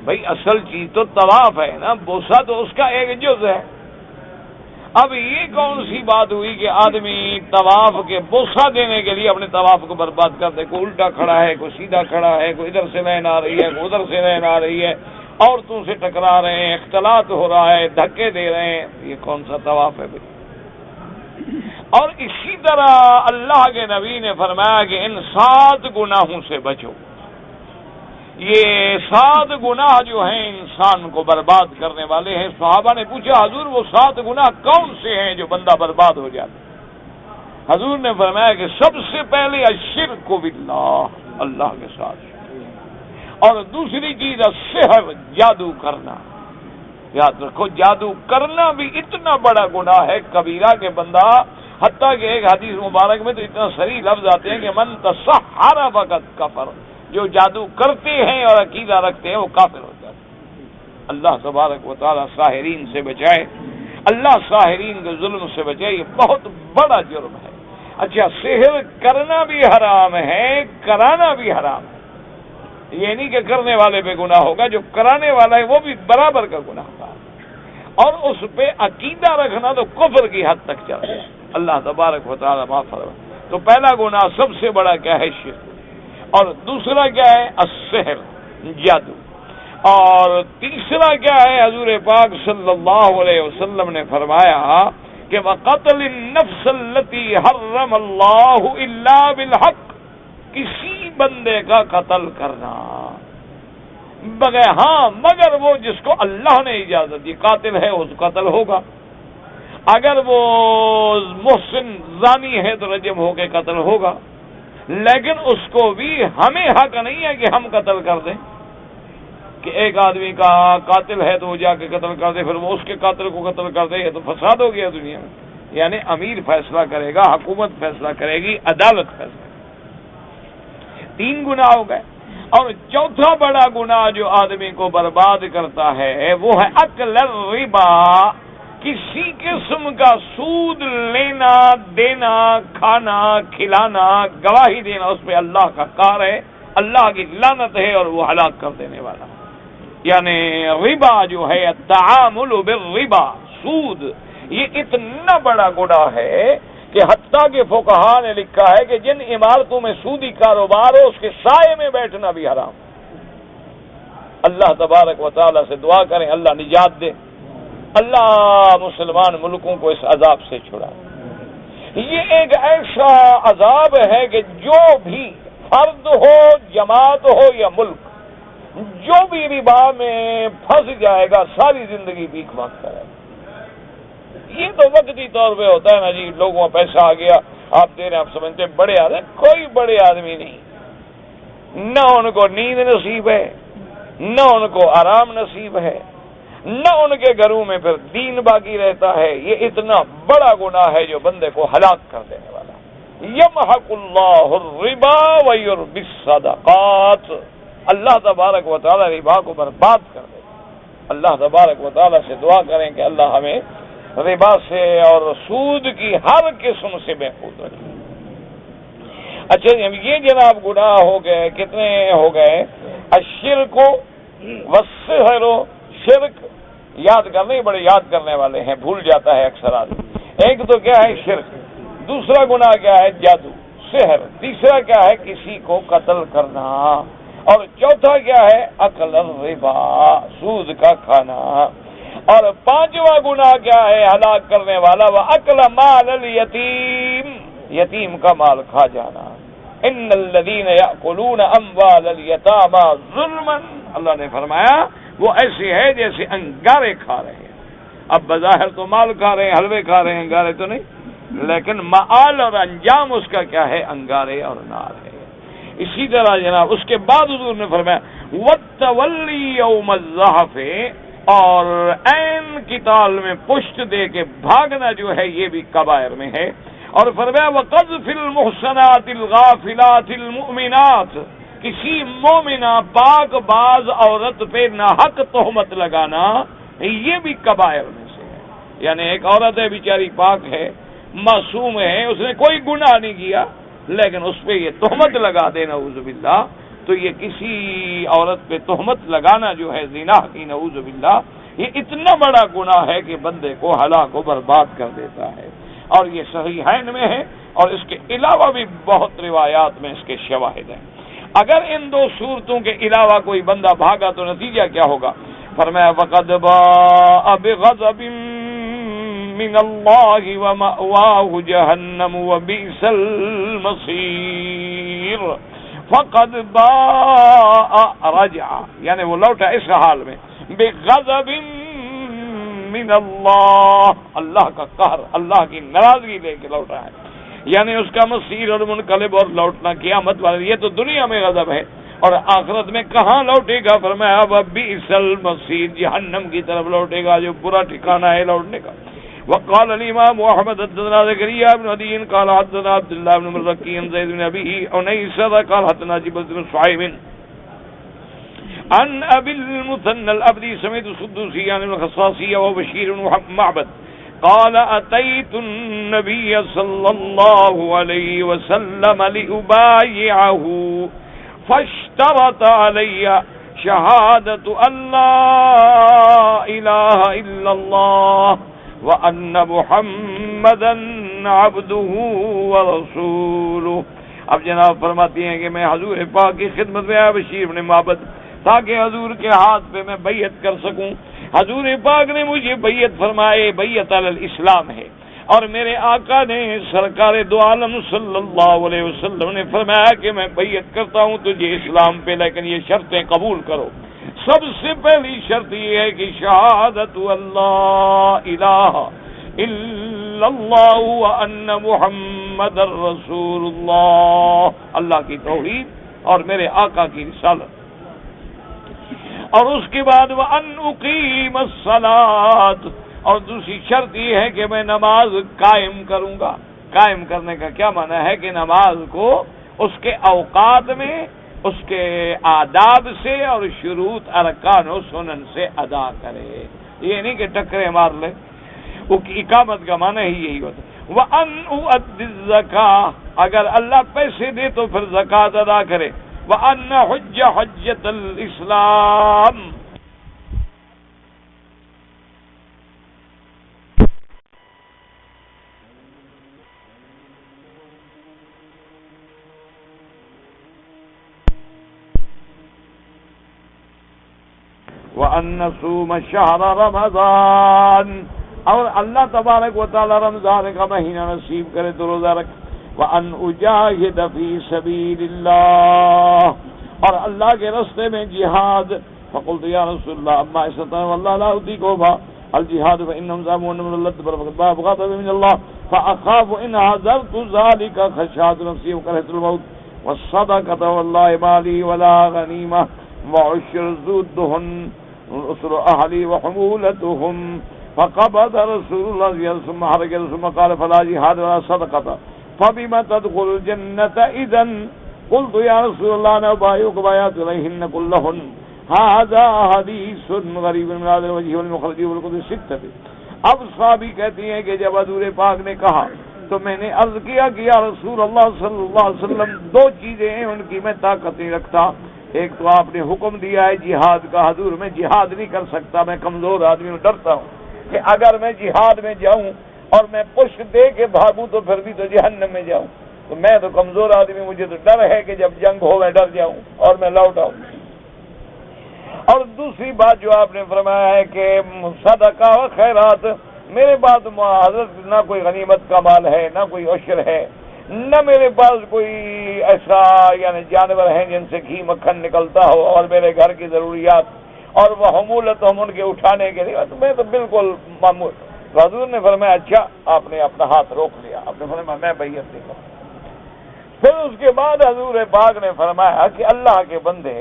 بھائی اصل چیز تو طواف ہے نا، بوسہ تو اس کا ایک جز ہے۔ اب یہ کون سی بات ہوئی کہ آدمی طواف کے بوسہ دینے کے لیے اپنے طواف کو برباد کر دے، کوئی الٹا کھڑا ہے، کوئی سیدھا کھڑا ہے، کوئی ادھر سے لائن آ رہی ہے، کوئی ادھر سے لائن آ رہی ہے، عورتوں سے ٹکرا رہے ہیں، اختلاط ہو رہا ہے، دھکے دے رہے ہیں، یہ کون سا طواف ہے بھائی؟ اور اسی طرح اللہ کے نبی نے فرمایا کہ ان 7 گناہوں سے بچو۔ یہ 7 گناہ جو ہیں انسان کو برباد کرنے والے ہیں۔ صحابہ نے پوچھا حضور وہ 7 گناہ کون سے ہیں جو بندہ برباد ہو جاتا؟ حضور نے فرمایا کہ سب سے پہلے الشرک باللہ، اللہ کے ساتھ، اور دوسری چیز السحر، جادو کرنا۔ یاد رکھو جادو کرنا بھی اتنا بڑا گناہ ہے کبیرہ کہ بندہ، حتیٰ کہ ایک حدیث مبارک میں تو اتنا صریح لفظ آتے ہیں کہ من تسحر فقد کفر، جو جادو کرتے ہیں اور عقیدہ رکھتے ہیں وہ کافر ہو جاتے ہیں۔ اللہ تبارک و تعالی ساحرین سے بچائے، اللہ ساحرین کے ظلم سے بچائے، یہ بہت بڑا جرم ہے۔ اچھا سحر کرنا بھی حرام ہے، کرانا بھی حرام ہے، یہ نہیں کہ کرنے والے پہ گناہ ہوگا، جو کرانے والا ہے وہ بھی برابر کا گناہ ہوگا، اور اس پہ عقیدہ رکھنا تو کفر کی حد تک چلا ہے۔ اللہ تبارک و تعالی معاف فرمائے۔ تو پہلا گناہ سب سے بڑا کیا ہے؟ شرک، اور دوسرا کیا ہے؟ السحر، جادو، اور تیسرا کیا ہے؟ حضور پاک صلی اللہ علیہ وسلم نے فرمایا کہ وَقَتْلِ النَّفْسَ الَّتِي حَرَّمَ اللَّهُ إِلَّا بِالْحَقِّ، کسی بندے کا قتل کرنا بغیر، ہاں مگر وہ جس کو اللہ نے اجازت دی، قاتل ہے اس قتل ہوگا، اگر وہ محسن زانی ہے تو رجم ہو کے قتل ہوگا، لیکن اس کو بھی ہمیں حق نہیں ہے کہ ہم قتل کر دیں، کہ ایک آدمی کا قاتل ہے تو وہ جا کے قتل کر دے، پھر وہ اس کے قاتل کو قتل کر دے، یہ تو فساد ہو گیا دنیا میں۔ یعنی امیر فیصلہ کرے گا، حکومت فیصلہ کرے گی، عدالت فیصلہ کرے گی۔ 3 گناہ ہو گئے، اور چوتھا بڑا گناہ جو آدمی کو برباد کرتا ہے وہ ہے اکل الربا، کسی قسم کا سود لینا دینا، کھانا کھلانا، گواہی دینا، اس پہ اللہ کا قہر ہے، اللہ کی لعنت ہے، اور وہ ہلاک کر دینے والا۔ یعنی ربا جو ہے، التعامل بالربا، سود، یہ اتنا بڑا گناہ ہے کہ حتیٰ کہ فقہاء نے لکھا ہے کہ جن عمارتوں میں سودی کاروبار ہو اس کے سائے میں بیٹھنا بھی حرام۔ اللہ تبارک و تعالیٰ سے دعا کریں اللہ نجات دے، اللہ مسلمان ملکوں کو اس عذاب سے چھڑائے۔ یہ ایک ایسا عذاب ہے کہ جو بھی فرد ہو، جماعت ہو یا ملک، جو بھی ربا میں پھنس جائے گا ساری زندگی بھیک مانگتا ہے۔ یہ تو وقتی طور پہ ہوتا ہے نا جی، لوگوں کو پیسہ آ گیا، آپ دے رہے ہیں، آپ سمجھتے ہیں بڑے آدمی، کوئی بڑے آدمی نہیں، نہ ان کو نیند نصیب ہے، نہ ان کو آرام نصیب ہے، نہ ان کے گھروں میں پھر دین باقی رہتا ہے۔ یہ اتنا بڑا گناہ ہے جو بندے کو ہلاک کر دینے والا۔ یمحق اللہ الربا ویربی الصدقات، اللہ تبارک و تعالی ربا کو برباد کر دے۔ اللہ تبارک و تعالی سے دعا کریں کہ اللہ ہمیں ربا سے اور سود کی ہر قسم سے محفوظ رکھے۔ اچھا یہ جناب گناہ ہو گئے، کتنے ہو گئے؟ الشرک والسحر، شرک یاد کرنے، بڑے یاد کرنے والے ہیں، بھول جاتا ہے اکثر آدمی۔ ایک تو کیا ہے؟ شرک، دوسرا گناہ کیا ہے؟ جادو، سحر، تیسرا کیا ہے؟ کسی کو قتل کرنا، اور چوتھا کیا ہے؟ اکل الربا، سود کا کھانا، اور پانچواں گناہ کیا ہے ہلاک کرنے والا؟ وہ اکل مال الیتیم، یتیم کا مال کھا جانا۔ ان الذین یأکلون اموال الیتامی ظلما، اللہ نے فرمایا وہ ایسے ہے جیسے انگارے کھا رہے ہیں۔ اب بظاہر تو مال کھا رہے ہیں، حلوے کھا رہے ہیں، انگارے تو نہیں، لیکن معال اور انجام اس کا کیا ہے؟ انگارے اور نار ہے۔ اسی طرح جناب اس کے بعد حضور نے فرمایا وَالتَّوَلِّي يَوْمَ الزَّحْفِ، اور عین قتال میں پشت دے کے بھاگنا جو ہے یہ بھی کبائر میں ہے۔ اور فرمایا وَقَذْفِ الْمُحْصَنَاتِ الْغَافِلَاتِ الْمُؤْمِنَاتِ، کسی مومنہ پاک باز عورت پہ ناحق تہمت لگانا یہ بھی کبائر میں سے ہے۔ یعنی ایک عورت ہے بیچاری، پاک ہے، معصوم ہے، اس نے کوئی گناہ نہیں کیا، لیکن اس پہ یہ تہمت لگا دینا نعوذ باللہ، تو یہ کسی عورت پہ تہمت لگانا جو ہے زنا کی نعوذ باللہ، یہ اتنا بڑا گناہ ہے کہ بندے کو ہلاک و برباد کر دیتا ہے۔ اور یہ صحیحین میں ہے، اور اس کے علاوہ بھی بہت روایات میں اس کے شواہد ہیں۔ اگر ان 2 صورتوں کے علاوہ کوئی بندہ بھاگا تو نتیجہ کیا ہوگا؟ فرمایا وَقَدْ بَاءَ بِغَضَبٍ مِّنَ اللَّهِ وَمَأْوَاهُ جَهَنَّمُ وَبِئْسَ الْمَصِيرُ، فَقَدْ بَاءَ رَجْعَ، یعنی وہ لوٹا اس حال میں بِغَضَبٍ مِّنَ اللَّهِ، اللہ کا قہر، اللہ کی ناراضگی لے کے لوٹا ہے، یعنی اس کا مصیر اور منقلب اور لوٹنا قیامت والے، یہ تو دنیا میں غضب ہے، اور آخرت میں کہاں لوٹے گا؟ فرمایا وَبِئْسَ الْمَصِيرُ، جہنم کی طرف لوٹے گا، جو برا ٹھکانہ ہے لوٹنے کا۔ وقال الامام احمد حدثنا زكريا بن عدي قال حدثنا عبد الله بن مرزقي عن زيد بن ابي انيس قال حدثنا جبل بن صعيب عن ابي المثنى الابدي سمعت السدوسي عن الخصاصي وبشير بن معبد قال اتيت النبي صلى الله عليه وسلم لأبايعه فاشترط علي شهادة أن لا إله إلا الله وأن محمدا عبده ورسوله. اب جناب فرماتی ہیں کہ میں حضور پاک کی خدمت میں آیا بشیر بن معبد تاکہ حضور کے ہاتھ پہ میں بیعت کر سکوں. حضور پاک نے مجھے بیعت فرمائے، بیعت علی الاسلام ہے، اور میرے آقا نے سرکار دو عالم صلی اللہ علیہ وسلم نے فرمایا کہ میں بیعت کرتا ہوں تجھے اسلام پہ، لیکن یہ شرطیں قبول کرو. سب سے پہلی شرط یہ ہے کہ شہادت اللہ الہ الا اللہ وان محمد رسول اللہ، اللہ کی توحید اور میرے آقا کی رسالت. اور اس کے بعد وان اقیم الصلاۃ، اور دوسری شرط یہ ہے کہ میں نماز قائم کروں گا. قائم کرنے کا کیا معنی ہے کہ نماز کو اس کے اوقات میں، اس کے آداب سے اور شروط ارکان و سنن سے ادا کرے. یہ نہیں کہ ٹکرے مار لے، وہ اقامت کا معنی ہی یہی ہوتا ہے. وَأَنْ أُؤَدِّ الزَّكَاةَ، اگر اللہ پیسے دے تو پھر زکوٰۃ ادا کرے. وَأَنْ حُجَّ حَجَّةَ الْإِسْلَامِ، وَأَنْ نَصُومَ شَهْرَ رَمَضَانَ، اور اللہ تبارک و تعالی رمضان کا مہینہ نصیب کرے تو روزہ رکھ. وَأَنْ أُجَاهِدَ فِي سَبِيلِ اللَّهِ، اور اللہ کے راستے میں جہاد. فقلت یا رسول اللہ اما استطاع واللہ لا اطیقها الجہاد فإنهم زعموا أن من الذ باب غضب من الله فأخاف إن حذرت ذلك خشيت نفسي وكرهت الموت والصدقة والله مالي ولا غنيمة وعشر زودهن أسر أهلي وحمولتهم. فقبض رسول الله صلى الله عليه وسلم ثم حرج ثم قال فلا جهاد ولا صدقة فبما تدخل الجنة إذن. قلت يا رسول الله أنا أبايعك بايعت إليهن كلهن. هذا حدیث غریب من هذا الوجه والمخرج والقدس ستة. اب صحابی کہتی ہیں کہ جب حضور پاک نے کہا تو میں نے عرض کیا کہ یا رسول اللہ صلی اللہ علیہ وسلم دو چیزیں ہیں ان کی میں طاقت نہیں رکھتا. ایک تو آپ نے حکم دیا ہے جہاد کا، حضور میں جہاد نہیں کر سکتا، میں کمزور آدمی ہوں، ڈرتا ہوں کہ اگر میں جہاد میں جاؤں اور میں پشت دے کے بھاگوں تو پھر بھی تو جہنم میں جاؤں. تو میں تو کمزور آدمی، مجھے تو ڈر ہے کہ جب جنگ ہو میں ڈر جاؤں اور میں لوٹ آؤں. اور دوسری بات جو آپ نے فرمایا ہے کہ صدقہ و خیرات، میرے پاس حضرت نہ کوئی غنیمت کا مال ہے، نہ کوئی عشر ہے، نہ میرے پاس کوئی ایسا یعنی جانور ہیں جن سے گھی مکھن نکلتا ہو، اور میرے گھر کی ضروریات اور وہ حمولت ہم ان کے اٹھانے کے لیے، تو میں تو بالکل معمول. حضور نے فرمایا اچھا، آپ نے اپنا ہاتھ روک لیا، آپ نے فرمایا میں بیعت نہیں کروں. پھر اس کے بعد حضور پاک نے فرمایا کہ اللہ کے بندے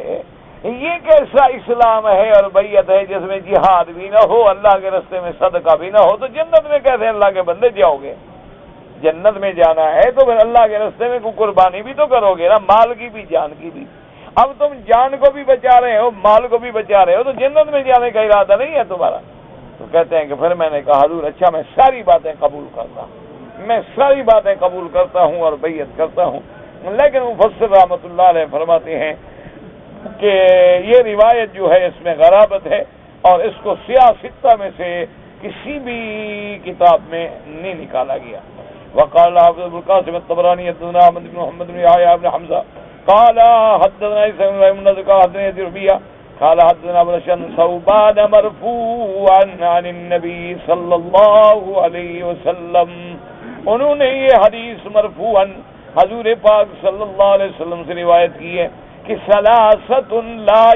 یہ کیسا اسلام ہے اور بیعت ہے جس میں جہاد بھی نہ ہو، اللہ کے راستے میں صدقہ بھی نہ ہو، تو جنت میں کیسے اللہ کے بندے جاؤ گے؟ جنت میں جانا ہے تو پھر اللہ کے راستے میں کوئی قربانی بھی تو کرو گے نا، مال کی بھی جان کی بھی. اب تم جان کو بھی بچا رہے ہو، مال کو بھی بچا رہے ہو، تو جنت میں جانے کا ارادہ نہیں ہے تمہارا. تو کہتے ہیں کہ پھر میں نے کہا حضور اچھا میں ساری باتیں قبول کرتا ہوں، میں ساری باتیں قبول کرتا ہوں اور بیعت کرتا ہوں. لیکن مفسر رحمۃ اللہ علیہ فرماتے ہیں کہ یہ روایت جو ہے اس میں غرابت ہے اور اس کو سیاستہ میں سے کسی بھی کتاب میں نہیں نکالا گیا. وقال حافظ ابو القاسم الطبراني حدثنا احمد بن محمد بن يحيى بن حمزه قال حدثنا عيسى بن ابراهيم النذكي حدثنا ربيعه قال حدثنا ابو الشن ثوبان مرفوعا عن النبي صلى الله عليه وسلم. انہوں نے یہ حدیث مرفوعا حضور پاک صلی اللہ علیہ وسلم سے روایت کی ہے کہ ثلاثۃ لا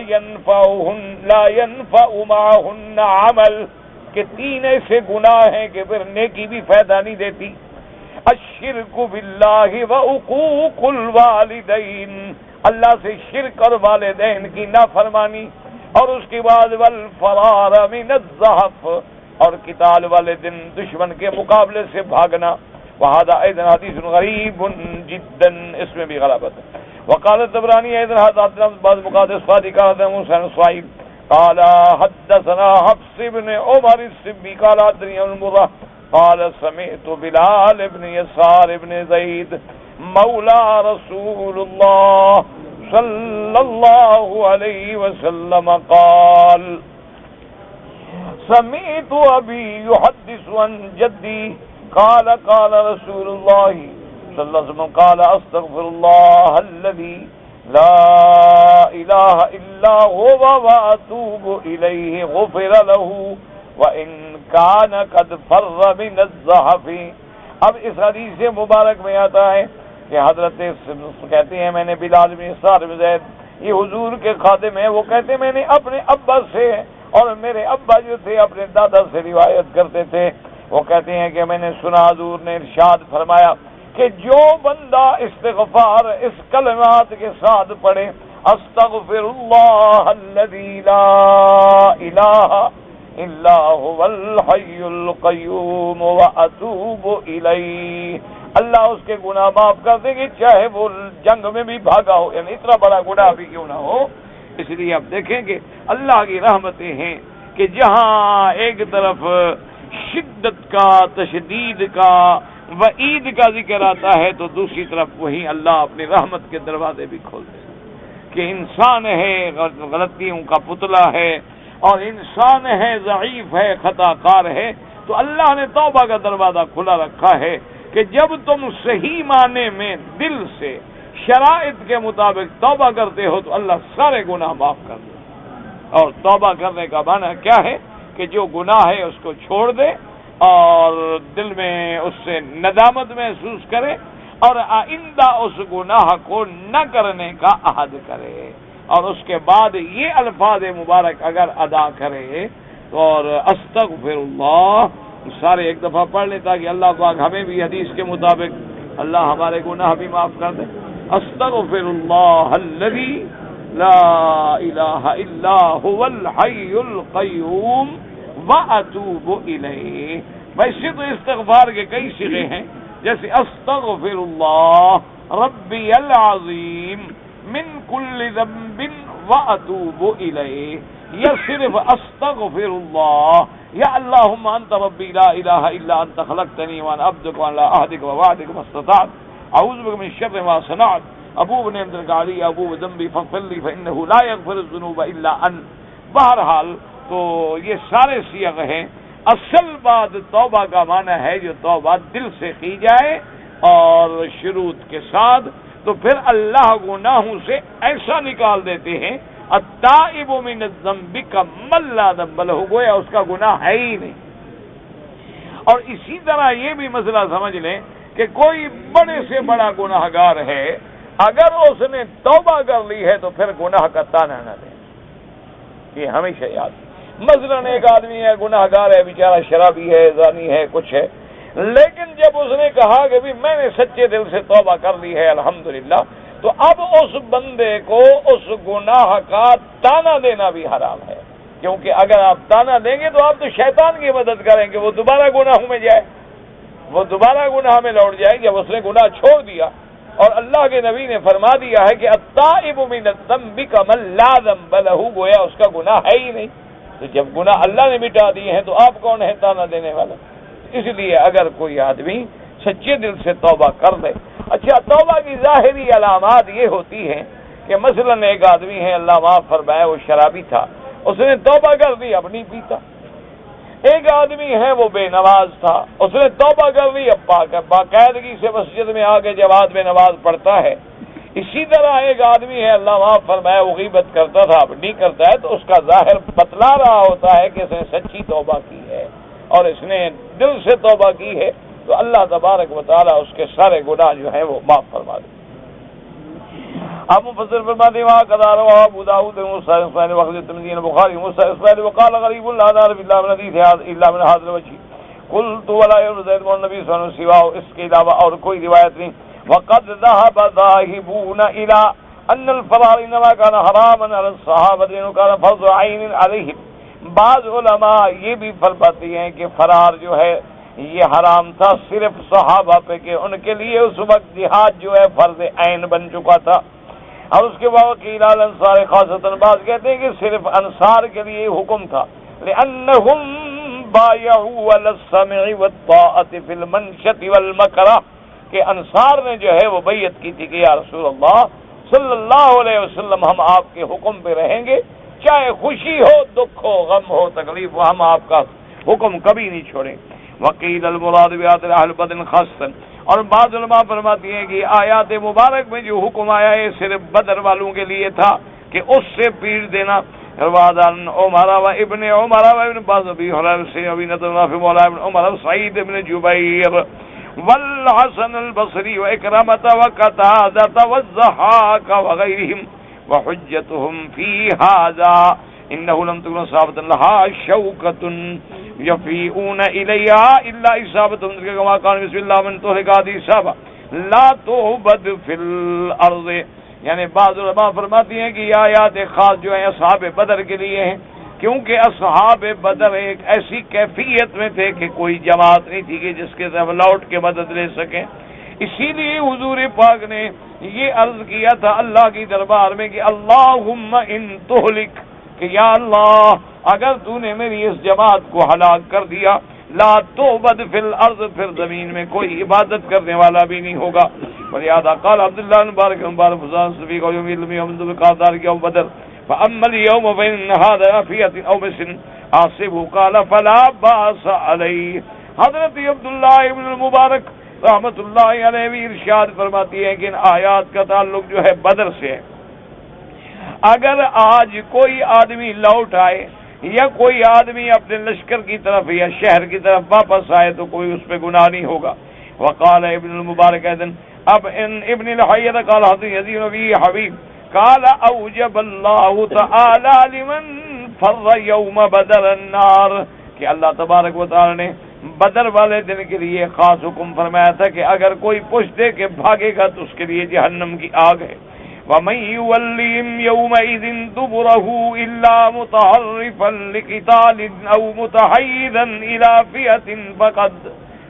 ينفع معهن عمل، کہ تین ایسے گناہ ہیں کہ پھر نیکی بھی فائدہ نہیں دیتی. الشرک باللہ وعقوق الوالدین، اللہ سے شرک اور والدین کی نافرمانی، اور اس کے بعد والفرار من الزحف، اور قتال والے دن دشمن کے مقابلے سے بھاگنا. وهذا ايضا حدیث غریب جدا، اس میں بھی غلبت ہے. وقال الطبراني ايضا حدثنا بعض مقادس صادق هذا موسى الصائب قال حدثنا حفص بن عمر السبي قال حدثني المرة قال سمعت بلال بن يسار بن زيد مولى رسول الله صلى الله عليه وسلم قال سمعت أبي يحدث عن جدي قال قال رسول اللہ صلی اللہ علیہ وسلم قال استغفر اللہ الذی لا الہ الا هو واتوب الیہ غفر له وان کان قد فر من الزحف. اب اس حدیث مبارک میں آتا ہے کہ حضرت کہتے ہیں میں نے بلال بن سعد بن زید، یہ حضور کے خادم ہیں، وہ کہتے ہیں میں نے اپنے ابا سے، اور میرے ابا جو تھے اپنے دادا سے روایت کرتے تھے، وہ کہتے ہیں کہ میں نے سنا حضور نے ارشاد فرمایا کہ جو بندہ استغفار اس کلمات کے ساتھ پڑھے استغفر اللہ الذی لا الہ الا هو الحی القیوم واتوب الیہ، اللہ اس کے گناہ معاف کر دیں گے چاہے وہ جنگ میں بھی بھاگا ہو، یعنی اتنا بڑا گناہ بھی کیوں نہ ہو. اس لیے آپ دیکھیں کہ اللہ کی رحمتیں ہیں کہ جہاں ایک طرف شدت کا، تشدید کا، وعید کا ذکر آتا ہے تو دوسری طرف وہیں اللہ اپنی رحمت کے دروازے بھی کھولتے ہیں کہ انسان ہے غلطیوں کا پتلا ہے، اور انسان ہے ضعیف ہے، خطا کار ہے، تو اللہ نے توبہ کا دروازہ کھلا رکھا ہے کہ جب تم صحیح معنی میں دل سے شرائط کے مطابق توبہ کرتے ہو تو اللہ سارے گناہ معاف کر دے. اور توبہ کرنے کا معنی کیا ہے کہ جو گناہ ہے اس کو چھوڑ دے اور دل میں اس سے ندامت محسوس کرے اور آئندہ اس گناہ کو نہ کرنے کا عہد کرے، اور اس کے بعد یہ الفاظ مبارک اگر ادا کرے تو اور استغفر اللہ سارے ایک دفعہ پڑھ لیں تاکہ اللہ پاک ہمیں بھی حدیث کے مطابق اللہ ہمارے گناہ بھی معاف کر دے. استغفر اللہ الذی لا الہ الا هو الحی القیوم واتوب الیہ. ویسے تو استغفار کے کئی صیغے ہیں، جیسے استغفر اللہ ربی العظیم من کل ذنب واتوب الیہ، یا صرف استغفر اللہ یا اللہم انت ربی لا الہ الا انت خلقتنی وانا عبدک وعلی عہدک ووعدک ما استطعت اعوذ بک من شر ما صنعت ابوء بنعمتک علی ابوء بذنبی فاغفر لی فانہ لا یغفر الذنوب الا انت. بہرحال تو یہ سارے صیغ ہیں. اصل بات توبہ کا معنی ہے جو توبہ دل سے کی جائے اور شروط کے ساتھ، تو پھر اللہ گناہوں سے ایسا نکال دیتے ہیں التائب من الذنب کمن لا ذنب لہ، گویا اس کا گناہ ہے ہی نہیں. اور اسی طرح یہ بھی مسئلہ سمجھ لیں کہ کوئی بڑے سے بڑا گناہ گار ہے، اگر اس نے توبہ کر لی ہے تو پھر گناہ کا تانا نہ دے. یہ ہمیشہ یاد. مثلا ایک آدمی ہے گناہ گار ہے، بیچارہ شرابی ہے، زانی ہے، کچھ ہے، لیکن جب اس نے کہا کہ بھی میں نے سچے دل سے توبہ کر لی ہے الحمدللہ، تو اب اس بندے کو اس گناہ کا تانا دینا بھی حرام ہے، کیونکہ اگر آپ تانا دیں گے تو آپ تو شیطان کی مدد کریں گے، وہ دوبارہ گناہوں میں جائے، وہ دوبارہ گناہ میں لوٹ جائے. جب اس نے گناہ چھوڑ دیا اور اللہ کے نبی نے فرما دیا ہے کہ التائب من الذنب کمن لا ذنب لہ، گویا اس کا گناہ ہے ہی نہیں. تو جب گناہ اللہ نے مٹا دیے ہیں تو آپ کون ہے تانا دینے والا؟ اس لیے اگر کوئی آدمی سچے دل سے توبہ کر لے. اچھا، توبہ کی ظاہری علامات یہ ہوتی ہیں کہ مثلا ایک آدمی ہے اللہ معاف فرمائے وہ شرابی تھا، اس نے توبہ کر دی اب نہیں پیتا. ایک آدمی ہے وہ بے نماز تھا، اس نے توبہ کر لی اب باقاعدگی سے مسجد میں آ کے جماعت میں نماز پڑھتا ہے. اسی طرح ایک آدمی ہے اللہ معاف فرمائے وہ غیبت کرتا تھا اب نہیں کرتا ہے، تو اس کا ظاہر بتلا رہا ہوتا ہے کہ اس نے سچی توبہ کی ہے اور اس نے دل سے توبہ کی ہے، تو اللہ تبارک و تعالیٰ اس کے سارے گناہ جو ہیں وہ معاف فرما دے. اب مفسر فرماتے ہیں وہاں قضا روا ابو داؤد وصحیح وقت ترمذی بخاری مصحح وقال غریب لا نعرف الا من حدیث الا من هذا الوجه قلت ولا يرد زید بن نبی صلی اللہ علیہ وسلم اس کے علاوہ اور کوئی روایت نہیں. وقد ذهب ذاهبون الى ان الفرار انما كان حراما على الصحابه انه كان فرض عين عليهم. بعض علماء یہ بھی فرماتے ہیں کہ فرار جو ہے یہ حرام تھا صرف صحابہ پہ، کہ ان کے لیے اس وقت جہاد جو ہے فرض عین بن چکا تھا. اور اس کے بعد قیل الانصار خاصۃ، بعض کہتے ہیں کہ صرف انصار کے لیے حکم تھا لانهم بايعوا على السمع والطاعه في المنشط والمكره، کہ انصار نے جو ہے وہ بیعت کی تھی کہ یا رسول اللہ صلی اللہ علیہ وسلم ہم آپ کے حکم پہ رہیں گے، چاہے خوشی ہو، دکھ ہو، غم ہو، تکلیف ہو، ہم آپ کا حکم کبھی نہیں چھوڑیں. وقیل المراد بآیات اہل بدر خاصا، اور بعض علماء فرماتی ہیں کہ آیات مبارک میں جو حکم آیا ہے صرف بدر والوں کے لیے تھا کہ اس سے پیٹ دینا. روادان عمر و ابن عمر و ابن باز ابی حرام سے ابی نضر نافع مولا ابن عمر سعید ابن جبیر والحسن البصری و اکرامۃ و قتادہ والضحاک وغیرہم وحجتهم فی ھذا انه لم تكن صحابۃ لها شوکۃ یفیئون الیہا الا اصابتهم كما قال بسم اللہ من تهلك هذه اصابہ لا تعبد فی الارض. یعنی بعض علماء فرماتی ہیں کہ یہ آیات خاص جو ہیں اصحاب بدر کے لیے ہیں، کیونکہ اصحاب بدر ایک ایسی کیفیت میں تھے کہ کوئی جماعت نہیں تھی کہ جس کے طرف لوٹ کے مدد لے سکیں. اسی لیے حضور پاک نے یہ عرض کیا تھا اللہ کی دربار میں کہ اللہم ان تہلک، کہ یا اللہ اگر تو نے میری اس جماعت کو ہلاک کر دیا لا تعبد فی الارض، پھر زمین میں کوئی عبادت کرنے والا بھی نہیں ہوگا. ولہذا قال عبداللہ مبارک مبارک فضان صفیق و یوم علمی ومن قادار کی بدر فاما اليوم فان هذا فیۃ او مسن عاصب قال فلا باس علیہ. حضرت عبداللہ ابن المبارک رحمت اللہ علیہ بھی ارشاد فرماتی ہے کہ ان آیات کا تعلق جو ہے بدر سے ہے. اگر آج کوئی آدمی لوٹ آئے یا کوئی آدمی اپنے لشکر کی طرف یا شہر کی طرف واپس آئے تو کوئی اس پہ گناہ نہیں ہوگا. وقال ابن المبارک ایضا اب ان ابن الحیۃ قال حضرت یزید نبی حبیب قال اوجب اللہ تعالی لمن فر یوم بدر النار، کہ اللہ تبارک و تعالی نے بدر والے دن کے لیے خاص حکم فرمایا تھا کہ اگر کوئی پشت دے کے بھاگے گا تو اس کے لیے جہنم کی آگ ہے. وَمَن يُوَلِّهِمْ يَوْمَئِذٍ دُبُرَهُ إِلَّا مُتَحَرِّفًا لِقِتَالٍ أَوْ مُتَحَيِّزًا إِلَى فِئَةٍ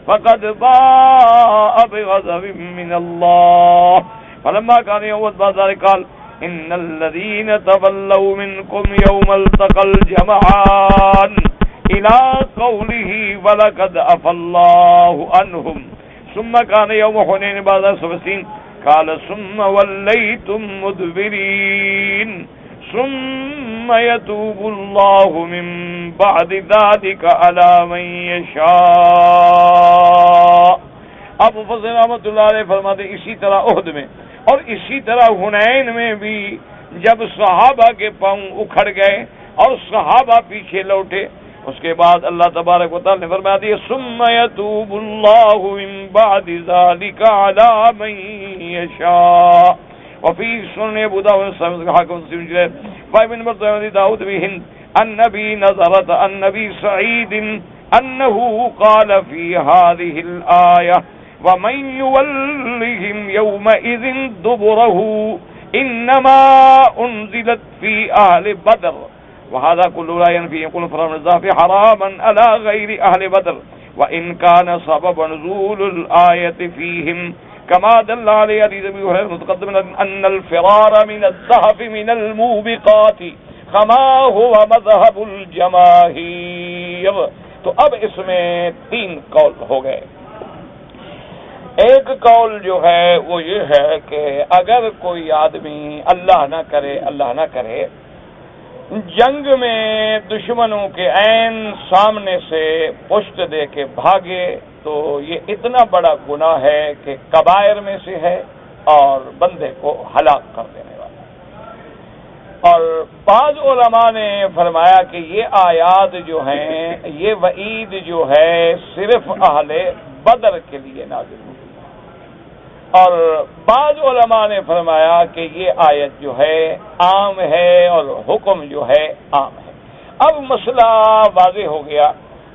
فَقَدْ بَاءَ بِغَضَبٍ مِّنَ اللَّهِ. فَلَمَّا كَانَ يَوْمُ الْبَعْثِ قَالَ إِنَّ الَّذِينَ تَوَلَّوْا مِنكُمْ يَوْمَ الْتَقَى الْجَمْعَانِ إِلَى قَوْلِهِ وَلَقَدْ عَفَا اللَّهُ عَنْهُمْ. ثُمَّ كَانَ يَوْمُ حُنَيْنٍ بَعْدَ سَبْعِينَ قال ثم وليتم مدبرين ثم يتوب الله من بعد ذلك على من يشاء. ابو فضل رحمۃ اللہ علیہ فرماتے اسی طرح احد میں اور اسی طرح حنین میں بھی جب صحابہ کے پاؤں اکھڑ گئے اور صحابہ پیچھے لوٹے، اس کے بعد اللہ تبارک و تعالی نے فرمایا دیا ثم یتوب اللہ من بعد ذلك على من یشاء. وفی سنن ابو داؤد حاکم مسلم وابن مرتضی داؤد بن النبی نظرت النبی سعید انه قال في هذه الآية ومن يولهم يومئذ دبره انما انزلت في اهل بدر وهذا كل لا ينفي يقول فرام الزافي حراما على غير أهل بدر وإن كان سبب نزول الآية فيهم كما دل عليه حديث أبي هريرة متقدم أن الفرار من الزحف من الموبقات كما هو مذهب الجماهير. تو اب اس میں 3 قول ہو گئے. ایک قول جو ہے وہ یہ ہے کہ اگر کوئی آدمی اللہ نہ کرے جنگ میں دشمنوں کے عین سامنے سے پشت دے کے بھاگے تو یہ اتنا بڑا گناہ ہے کہ کبائر میں سے ہے اور بندے کو ہلاک کر دینے والا. اور بعض علماء نے فرمایا کہ یہ آیات جو ہیں یہ وعید جو ہے صرف اہل بدر کے لیے نازل ہوئی، اور بعض علماء نے فرمایا کہ یہ آیت جو ہے عام ہے اور حکم جو ہے عام ہے. اب مسئلہ واضح ہو گیا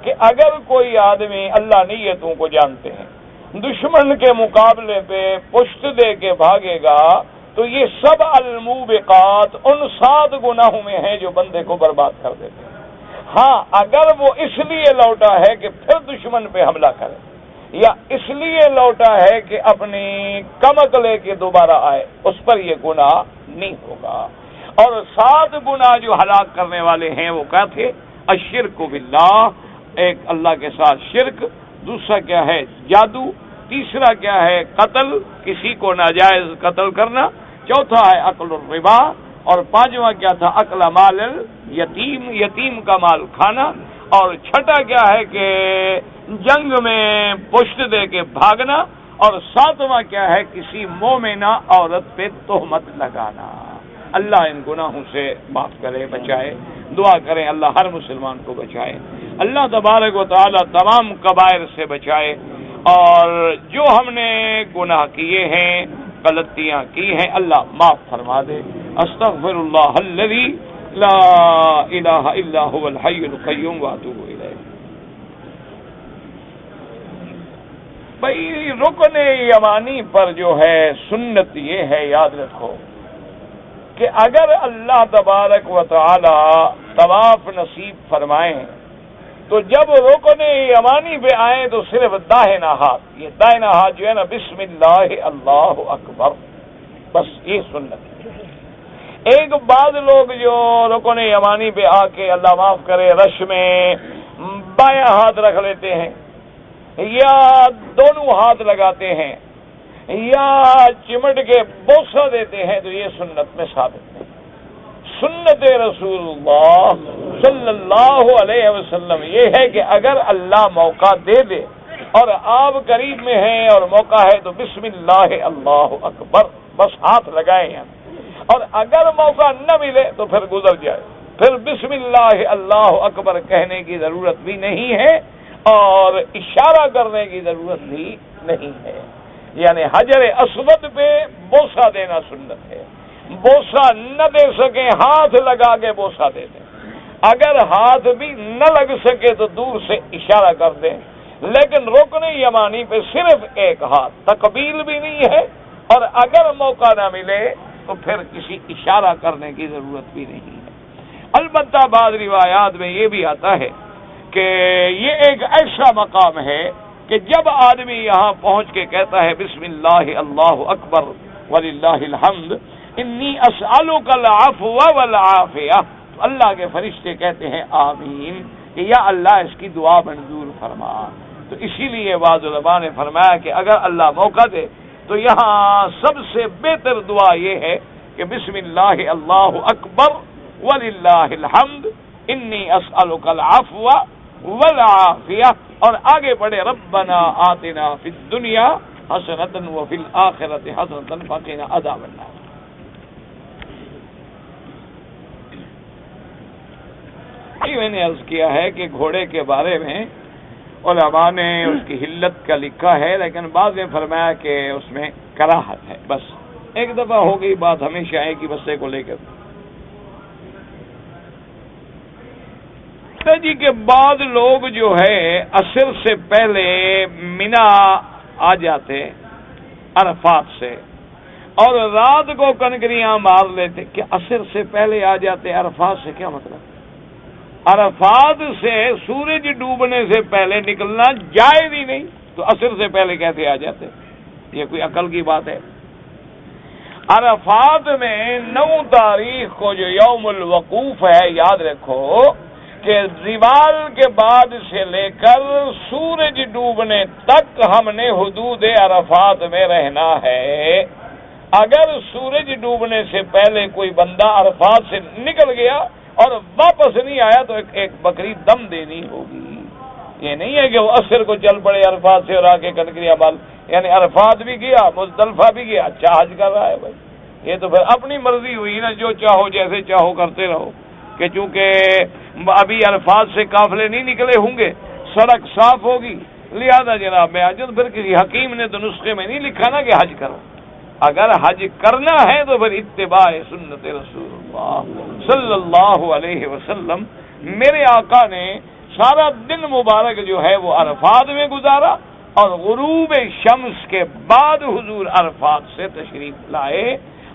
کہ اگر کوئی آدمی اللہ نیتوں کو جانتے ہیں دشمن کے مقابلے پہ پشت دے کے بھاگے گا تو یہ سب الموبقات ان 7 گناہوں میں ہیں جو بندے کو برباد کر دیتے ہیں. ہاں اگر وہ اس لیے لوٹا ہے کہ پھر دشمن پہ حملہ کرے یا اس لیے لوٹا ہے کہ اپنی کمک لے کے دوبارہ آئے اس پر یہ گناہ نہیں ہوگا. اور 7 گناہ جو ہلاک کرنے والے ہیں وہ کیا تھے؟ الشرک باللہ، ایک اللہ کے ساتھ شرک، دوسرا کیا ہے جادو، تیسرا کیا ہے قتل، کسی کو ناجائز قتل کرنا، چوتھا ہے اکل الربا، اور 5واں کیا تھا اکل مال یتیم، یتیم کا مال کھانا، اور چھٹا کیا ہے کہ جنگ میں پشت دے کے بھاگنا، اور ساتواں کیا ہے کسی مومنہ عورت پہ تہمت لگانا۔ اللہ ان گناہوں سے معاف کرے، بچائے۔ دعا کریں اللہ ہر مسلمان کو بچائے، اللہ تبارک و تعالی تمام کبائر سے بچائے، اور جو ہم نے گناہ کیے ہیں، غلطیاں کی ہیں، اللہ معاف فرما دے۔ استغفر اللہ الذی لا الہ الا هو الحی القیوم واتوب الیہ۔ بھائی رکن یمانی پر جو ہے سنت یہ ہے، یاد رکھو کہ اگر اللہ تبارک و تعالی طواف نصیب فرمائیں تو جب رکن یمانی پہ آئیں تو صرف داہنا ہاتھ، یہ داہنا ہاتھ جو ہے نا، بسم اللہ اللہ اکبر، بس یہ سنت ہے۔ ایک بعض لوگ جو رکن یمانی پہ آ کے اللہ معاف کرے رش میں بایاں ہاتھ رکھ لیتے ہیں، یا دونوں ہاتھ لگاتے ہیں، یا چمٹ کے بوسہ دیتے ہیں، تو یہ سنت میں ثابت نہیں۔ سنت رسول اللہ صلی اللہ علیہ وسلم یہ ہے کہ اگر اللہ موقع دے دے اور آپ قریب میں ہیں اور موقع ہے تو بسم اللہ اللہ اکبر، بس ہاتھ لگائیں ہیں، اور اگر موقع نہ ملے تو پھر گزر جائے، پھر بسم اللہ اللہ اکبر کہنے کی ضرورت بھی نہیں ہے اور اشارہ کرنے کی ضرورت بھی نہیں ہے۔ یعنی حجر اسود پہ بوسہ دینا سنت ہے، بوسہ نہ دے سکیں ہاتھ لگا کے بوسہ دے دیں، اگر ہاتھ بھی نہ لگ سکے تو دور سے اشارہ کر دیں، لیکن رکن یمانی پہ صرف ایک ہاتھ، تقبیل بھی نہیں ہے، اور اگر موقع نہ ملے تو پھر کسی اشارہ کرنے کی ضرورت بھی نہیں ہے۔ البتہ بعض روایات میں یہ بھی آتا ہے کہ یہ ایک ایسا مقام ہے کہ جب آدمی یہاں پہنچ کے کہتا ہے بسم اللہ اللہ اکبر وللہ الحمد انی اسألک العفو والعافیہ، تو اللہ کے فرشتے کہتے ہیں آمین، کہ یا اللہ اس کی دعا منظور فرما۔ تو اسی لیے بعض علماء نے فرمایا کہ اگر اللہ موقع دے تو یہاں سب سے بہتر دعا یہ ہے کہ بسم اللہ اللہ اکبر وللہ الحمد انی اسألک العفو والعافیہ، اور آگے بڑھے ربنا آتنا فی الدنیا حسنۃ وفی الآخرۃ حسنۃ وقنا عذاب النار۔ میں نے عرض کیا ہے کہ گھوڑے کے بارے میں علماء نے اس کی حلت کا لکھا ہے، لیکن بعض نے فرمایا کہ اس میں کراہت ہے۔ بس ایک دفعہ ہو گئی بات، ہمیشہ ایک ہی بسے کو لے کر جی کے بعد لوگ جو ہے عصر سے پہلے مینا آ جاتے عرفات سے، اور رات کو کنکریاں مار لیتے۔ کہ عصر سے پہلے آ جاتے عرفات سے کیا مطلب؟ عرفات سے سورج ڈوبنے سے پہلے نکلنا جائز ہی نہیں، تو عصر سے پہلے کیسے آ جاتے؟ یہ کوئی عقل کی بات ہے؟ عرفات میں 9 تاریخ کو جو یوم الوقوف ہے، یاد رکھو کہ زوال کے بعد سے لے کر سورج ڈوبنے تک ہم نے حدود عرفات میں رہنا ہے۔ اگر سورج ڈوبنے سے پہلے کوئی بندہ عرفات سے نکل گیا اور واپس نہیں آیا تو ایک بکری دم دینی ہوگی۔ یہ نہیں ہے کہ وہ عصر کو چل پڑے عرفات سے اور آ کے کنکریاں مال، یعنی عرفات بھی گیا مزدلفہ بھی گیا، اچھا حج کر رہا ہے بھائی۔ یہ تو پھر اپنی مرضی ہوئی نا، جو چاہو جیسے چاہو کرتے رہو، کہ چونکہ ابھی عرفات سے قافلے نہیں نکلے ہوں گے، سڑک صاف ہوگی، لہذا جناب میں حج، پھر کسی حکیم نے تو نسخے میں نہیں لکھا نا کہ حج کرو۔ اگر حج کرنا ہے تو پھر اتباع سنت رسول اللہ صلی اللہ علیہ وسلم۔ میرے آقا نے سارا دن مبارک جو ہے وہ عرفات میں گزارا، اور غروب شمس کے بعد حضور عرفات سے تشریف لائے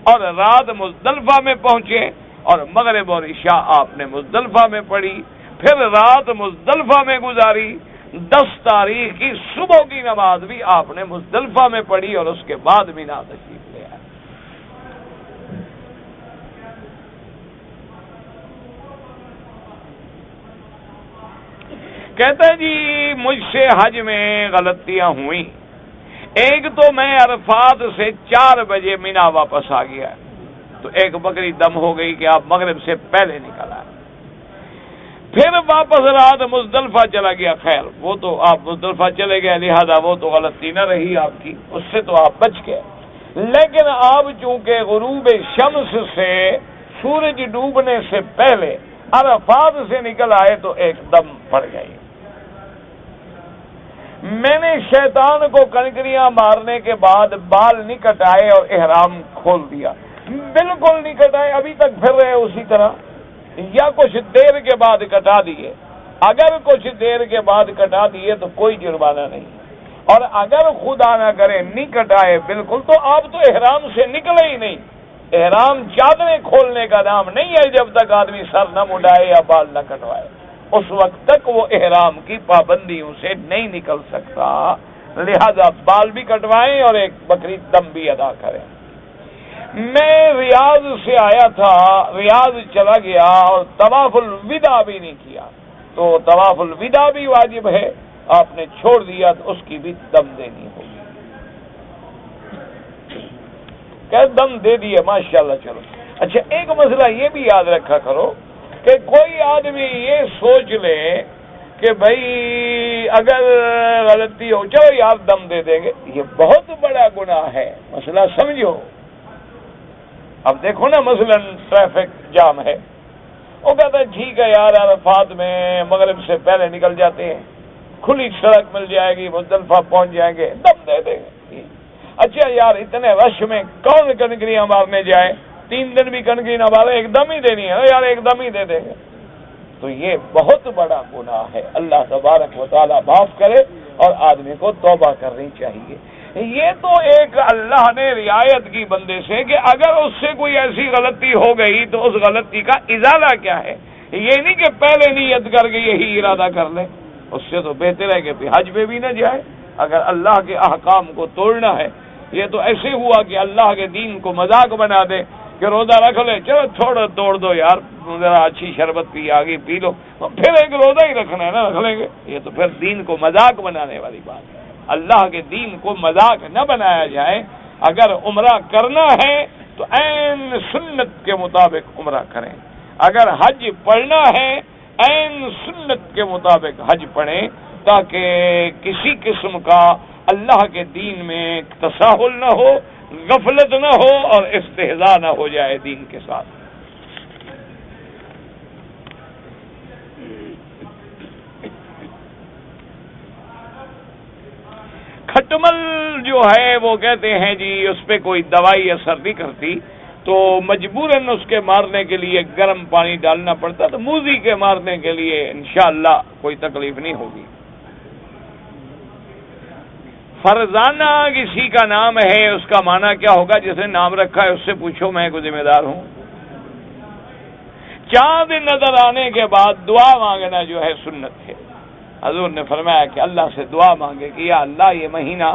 اور رات مزدلفہ میں پہنچے، اور مغرب اور عشاء آپ نے مزدلفہ میں پڑھی، پھر رات مزدلفہ میں گزاری، 10 تاریخ کی صبح کی نماز بھی آپ نے مزدلفہ میں پڑھی، اور اس کے بعد مینا تشریف لے آئے۔ کہتا ہے جی مجھ سے حج میں غلطیاں ہوئیں، ایک تو میں عرفات سے 4 بجے مینا واپس آ گیا، تو ایک بکری دم ہو گئی کہ آپ مغرب سے پہلے نکل آئے۔ پھر واپس رات مزدلفہ چلا گیا. خیر وہ تو آپ مزدلفہ چلے گئے لہذا وہ تو غلطی نہ رہی آپ کی، اس سے تو آپ بچ گئے. لیکن آپ چونکہ غروب شمس سے سورج ڈوبنے سے پہلے عرفات سے نکل آئے تو ایک دم پڑ گئی. میں نے شیطان کو کنکریاں مارنے کے بعد بال نہیں کٹائے اور احرام کھول دیا. بالکل نہیں کٹائے، ابھی تک پھر رہے اسی طرح، یا کچھ دیر کے بعد کٹا دیے. اگر کچھ دیر کے بعد کٹا دیے تو کوئی جرمانہ نہیں، اور اگر خدا نہ کرے نہیں کٹائے بالکل تو آپ تو احرام سے نکلے ہی نہیں. احرام چادریں کھولنے کا نام نہیں ہے جب تک آدمی سر نہ مڈائے یا بال نہ کٹوائے، اس وقت تک وہ احرام کی پابندیوں سے نہیں نکل سکتا. لہذا بال بھی کٹوائیں اور ایک بکری دم بھی ادا کریں. میں ریاض سے آیا تھا، ریاض چلا گیا اور طواف الوداع بھی نہیں کیا، تو طواف الوداع بھی واجب ہے، آپ نے چھوڑ دیا تو اس کی بھی دم دینی ہوگی. کہ دم دے دیے ماشاءاللہ. چلو اچھا، ایک مسئلہ یہ بھی یاد رکھا کرو کہ کوئی آدمی یہ سوچ لے کہ بھائی اگر غلطی ہو چلو یار دم دے دیں گے، یہ بہت بڑا گناہ ہے. مسئلہ سمجھو. اب دیکھو نا مثلا ٹریفک جام ہے، وہ کہتا ہے ٹھیک ہے یار عرفات میں مغرب سے پہلے نکل جاتے ہیں، کھلی سڑک مل جائے گی، مزدلفہ پہنچ جائیں گے، دم دے دیں گے. اچھا یار اتنے رش میں کون کنکریاں مارنے جائے، 3 دن بھی کنکری نہ مارے، ایک دم ہی دینی ہے یار، ایک دم ہی دے دیں گے. تو یہ بہت بڑا گناہ ہے. اللہ تبارک و تعالیٰ معاف کرے اور آدمی کو توبہ کرنی چاہیے. یہ تو ایک اللہ نے رعایت کی بندے سے کہ اگر اس سے کوئی ایسی غلطی ہو گئی تو اس غلطی کا ازالہ کیا ہے. یہ نہیں کہ پہلے نیت کر کے یہی ارادہ کر لے، اس سے تو بہتر ہے کہ حج پہ بھی نہ جائے اگر اللہ کے احکام کو توڑنا ہے. یہ تو ایسے ہوا کہ اللہ کے دین کو مذاق بنا دے کہ روزہ رکھ لے، چلو چھوڑو توڑ دو یار، ذرا اچھی شربت پی آگے پی لو، پھر ایک روزہ ہی رکھنا ہے نا، رکھ لیں گے. یہ تو پھر دین کو مذاق بنانے والی بات ہے. اللہ کے دین کو مذاق نہ بنایا جائے. اگر عمرہ کرنا ہے تو عین سنت کے مطابق عمرہ کریں، اگر حج پڑھنا ہے عین سنت کے مطابق حج پڑھیں، تاکہ کسی قسم کا اللہ کے دین میں تساہل نہ ہو، غفلت نہ ہو اور استہزاء نہ ہو جائے دین کے ساتھ. کھٹمل جو ہے وہ کہتے ہیں جی اس پہ کوئی دوائی اثر نہیں کرتی، تو مجبوراً اس کے مارنے کے لیے گرم پانی ڈالنا پڑتا، تو موذی کے مارنے کے لیے انشاءاللہ کوئی تکلیف نہیں ہوگی. فرزانہ کسی کا نام ہے، اس کا معنی کیا ہوگا؟ جس نے نام رکھا ہے اس سے پوچھو، میں کوئی ذمہ دار ہوں. چاند نظر آنے کے بعد دعا مانگنا جو ہے سنت ہے. حضور نے فرمایا کہ اللہ سے دعا مانگے کہ یا اللہ یہ مہینہ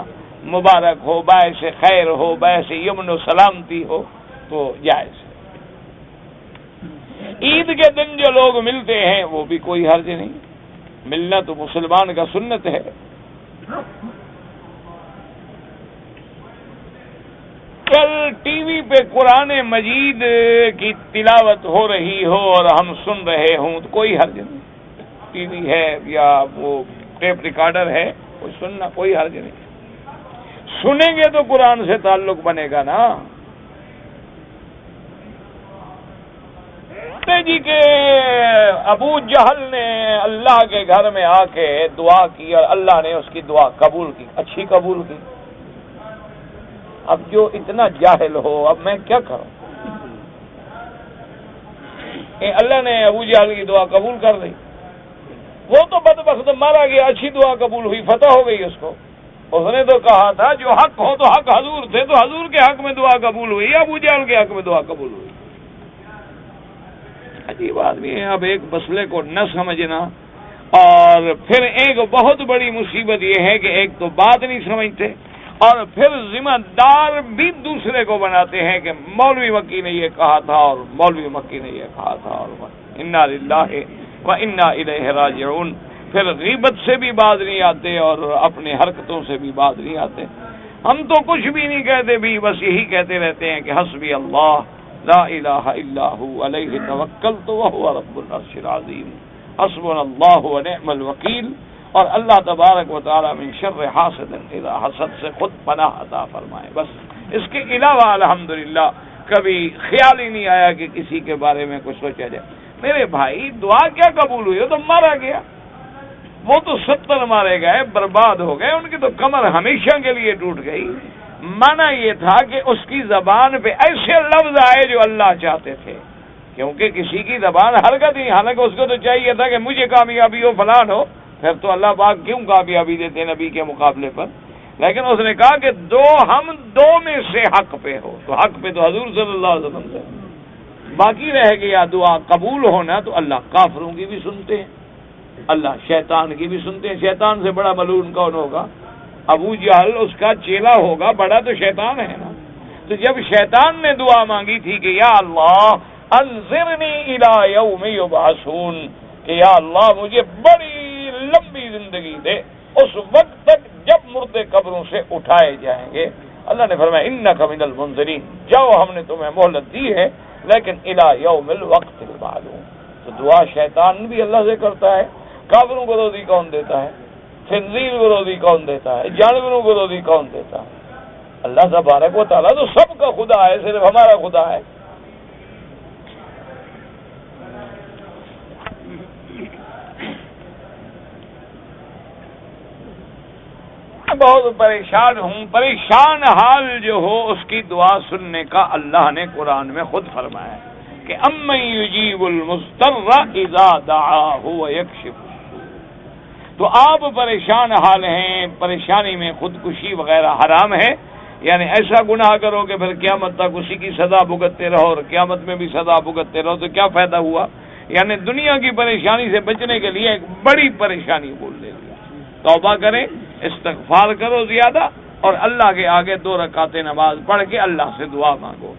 مبارک ہو، باعث خیر ہو، باعث یمن و سلامتی ہو، تو جائز. عید کے دن جو لوگ ملتے ہیں وہ بھی کوئی حرج نہیں، ملنا تو مسلمان کا سنت ہے. کل ٹی وی پہ قرآن مجید کی تلاوت ہو رہی ہو اور ہم سن رہے ہوں تو کوئی حرج نہیں. ٹی وی ہے یا وہ ٹیپ ریکارڈر ہے، کوئی سننا کوئی حرج نہیں. سنیں گے تو قرآن سے تعلق بنے گا نا. جی کہ ابو جہل نے اللہ کے گھر میں آ کے دعا کی اور اللہ نے اس کی دعا قبول کی، اچھی قبول کی. اب جو اتنا جاہل ہو، اب میں کیا کروں؟ اللہ نے ابو جہل کی دعا قبول کر لی، وہ تو بدبخت مارا گیا، اچھی دعا قبول ہوئی، فتح ہو گئی اس کو. اس نے تو کہا تھا جو حق ہو تو حق حضور تھے، تو حضور کے حق میں دعا قبول ہوئی، ابو جہل کے حق میں دعا قبول ہوئی. عجیب آدمی ہے. اب ایک مسئلے کو نہ سمجھنا، اور پھر ایک بہت بڑی مصیبت یہ ہے کہ ایک تو بات نہیں سمجھتے، اور پھر ذمہ دار بھی دوسرے کو بناتے ہیں کہ مولوی مکی نے یہ کہا تھا اور مولوی مکی نے یہ کہا تھا، اور انا للہ و انا الیہ راجعون. پھر غیبت سے بھی باز نہیں آتے اور اپنے حرکتوں سے بھی باز نہیں آتے. ہم تو کچھ بھی نہیں کہتے بھی، بس یہی کہتے رہتے ہیں کہ حسبی اللہ لا الہ الا ہو علیہ توکلت وہو رب العرش العظیم. حسبنا اللہ و نعم الوکیل، اور اللہ تبارک و تعالی من شر حاسد اذا حسد سے خود پناہ عطا فرمائے۔ بس اس کے علاوہ الحمدللہ کبھی خیال ہی نہیں آیا کہ کسی کے بارے میں کچھ سوچا جائے۔ میرے بھائی دعا کیا قبول ہوئی؟ وہ تو مارا گیا، وہ تو 70 مارے گئے، برباد ہو گئے، ان کی تو کمر ہمیشہ کے لیے ٹوٹ گئی۔ مانا یہ تھا کہ اس کی زبان پہ ایسے لفظ آئے جو اللہ چاہتے تھے، کیونکہ کسی کی زبان حرکت نہیں، حالانکہ اس کو تو چاہیے تھا کہ مجھے کامیابی ہو، فلان ہو، پھر تو اللہ پاک کیوں کامیابی دیتے نبی کے مقابلے پر؟ لیکن اس نے کہا کہ ہم دو میں سے حق پہ ہو، تو حق پہ تو حضور صلی اللہ علیہ وسلم سے باقی رہ گیا دعا قبول ہونا۔ تو اللہ کافروں کی بھی سنتے ہیں، اللہ شیطان کی بھی سنتے ہیں۔ شیطان سے بڑا ملعون کون ہوگا؟ ابو جہل اس کا چیلا ہوگا، بڑا تو شیطان ہے نا۔ تو جب شیطان نے دعا مانگی تھی کہ یا اللہ انظرنی الی یوم یبعثون، کہ یا اللہ مجھے بڑی لمبی زندگی دے اس وقت تک جب مردے قبروں سے اٹھائے جائیں گے، اللہ نے فرمایا انک من المنظرین، جاؤ ہم نے تمہیں مہلت دی ہے، لیکن الی یوم الوقت المعلوم۔ تو دعا شیطان بھی اللہ سے کرتا ہے۔ کافروں کو روزی کون دیتا ہے؟ خنزیر کو روزی کون دیتا ہے؟ جانوروں کو روزی کون دیتا ہے؟ اللہ تبارک و تعالیٰ تو سب کا خدا ہے، صرف ہمارا خدا ہے۔ بہت پریشان ہوں، پریشان حال جو ہو اس کی دعا سننے کا اللہ نے قرآن میں خود فرمایا ہے کہ امن یجیب المضطر اذا دعاہ ویکشف السوء۔ تو آپ پریشان حال ہیں، پریشانی میں خودکشی وغیرہ حرام ہے، یعنی ایسا گناہ کرو کہ پھر قیامت تک اسی کی سزا بھگتتے رہو اور قیامت میں بھی سزا بھگتتے رہو، تو کیا فائدہ ہوا؟ یعنی دنیا کی پریشانی سے بچنے کے لیے ایک بڑی پریشانی بول دے گی۔ توبہ کریں، استغفار کرو زیادہ، اور اللہ کے آگے 2 رکعت نماز پڑھ کے اللہ سے دعا مانگو۔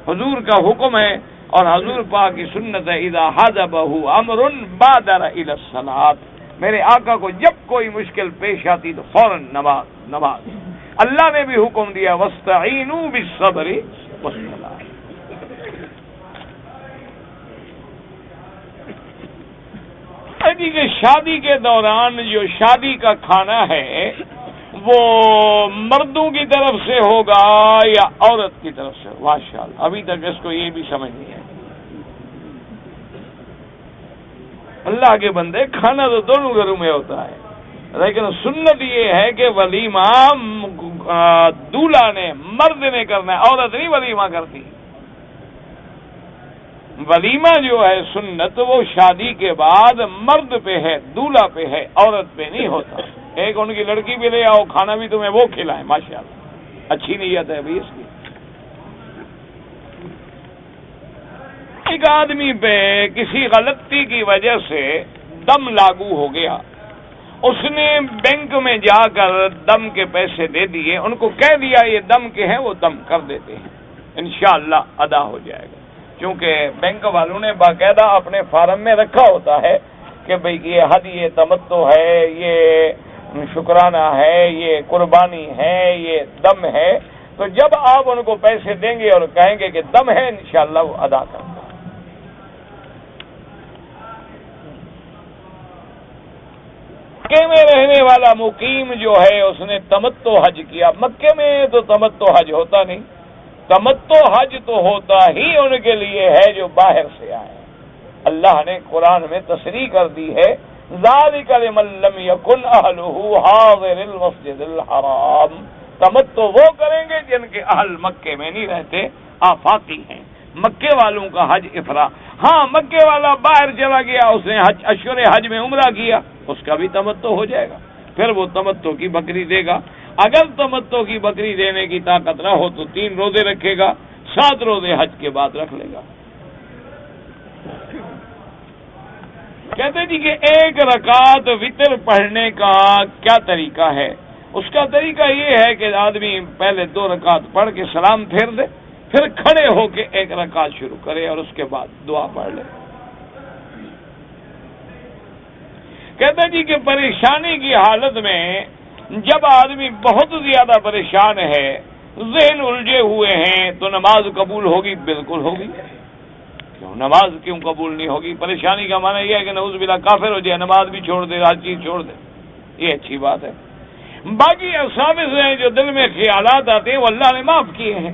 حضور کا حکم ہے اور حضور پاک کی سنت ہے اذا حضبہ امر بادر الی الصلاۃ، میرے آقا کو جب کوئی مشکل پیش آتی تو فوراً نماز۔ اللہ نے بھی حکم دیا واستعینوا بالصبر والصلاۃ۔ کہ شادی کے دوران جو شادی کا کھانا ہے وہ مردوں کی طرف سے ہوگا یا عورت کی طرف سے؟ ماشاءاللہ ابھی تک اس کو یہ بھی سمجھ نہیں ہے۔ اللہ کے بندے، کھانا تو دونوں گھروں میں ہوتا ہے، لیکن سنت یہ ہے کہ ولیمہ دولہا نے، مرد نے کرنا ہے، عورت نہیں ولیمہ کرتی۔ ولیمہ جو ہے سنت وہ شادی کے بعد مرد پہ ہے، دولہا پہ ہے، عورت پہ نہیں ہوتا۔ ایک ان کی لڑکی بھی لے آؤ، کھانا بھی تمہیں وہ کھلائیں، ماشاءاللہ اچھی نیت ہے ابھی اس کی۔ ایک آدمی پہ کسی غلطی کی وجہ سے دم لاگو ہو گیا، اس نے بینک میں جا کر دم کے پیسے دے دیے، ان کو کہہ دیا یہ دم کے ہیں، وہ دم کر دیتے ہیں، انشاءاللہ ادا ہو جائے گا۔ کیونکہ بینک والوں نے باقاعدہ اپنے فارم میں رکھا ہوتا ہے کہ بھئی یہ حد، یہ تمتع ہے، یہ شکرانہ ہے، یہ قربانی ہے، یہ دم ہے۔ تو جب آپ ان کو پیسے دیں گے اور کہیں گے کہ دم ہے، انشاءاللہ وہ ادا کریں گے۔ مکے میں رہنے والا مقیم جو ہے اس نے تمتع حج کیا، مکے میں تو تمتع حج ہوتا نہیں، تمتع حج تو ہوتا ہی ان کے لیے ہے جو باہر سے آئے۔ اللہ نے قرآن میں تصریح کر دی ہے ذالک لمن لم یکن اہلہ حاضر المسجد الحرام، تمتع وہ کریں گے جن کے اہل مکے میں نہیں رہتے، آفاقی ہیں۔ مکے والوں کا حج افراد، ہاں مکے والا باہر چلا گیا، اس نے حج اشہر حج میں عمرہ کیا، اس کا بھی تمتع ہو جائے گا، پھر وہ تمتع کی بکری دے گا۔ اگر تمتع کی بکری دینے کی طاقت نہ ہو تو 3 روزے رکھے گا، 7 روزے حج کے بعد رکھ لے گا۔ کہتے جی کہ 1 رکعت وتر پڑھنے کا کیا طریقہ ہے؟ اس کا طریقہ یہ ہے کہ آدمی پہلے 2 رکعت پڑھ کے سلام پھیر دے، پھر کھڑے ہو کے 1 رکعت شروع کرے اور اس کے بعد دعا پڑھ لے۔ کہتے جی کہ پریشانی کی حالت میں جب آدمی بہت زیادہ پریشان ہے، ذہن الجھے ہوئے ہیں، تو نماز قبول ہوگی؟ بالکل ہوگی۔ کیوں نماز کیوں قبول نہیں ہوگی؟ پریشانی کا معنی یہ ہے کہ نعوذ باللہ کافر ہو جائے، نماز بھی چھوڑ دے، ہر چیز چھوڑ دے، یہ اچھی بات ہے۔ باقی اوصاف ہیں جو دل میں خیالات آتے ہیں وہ اللہ نے معاف کیے ہیں۔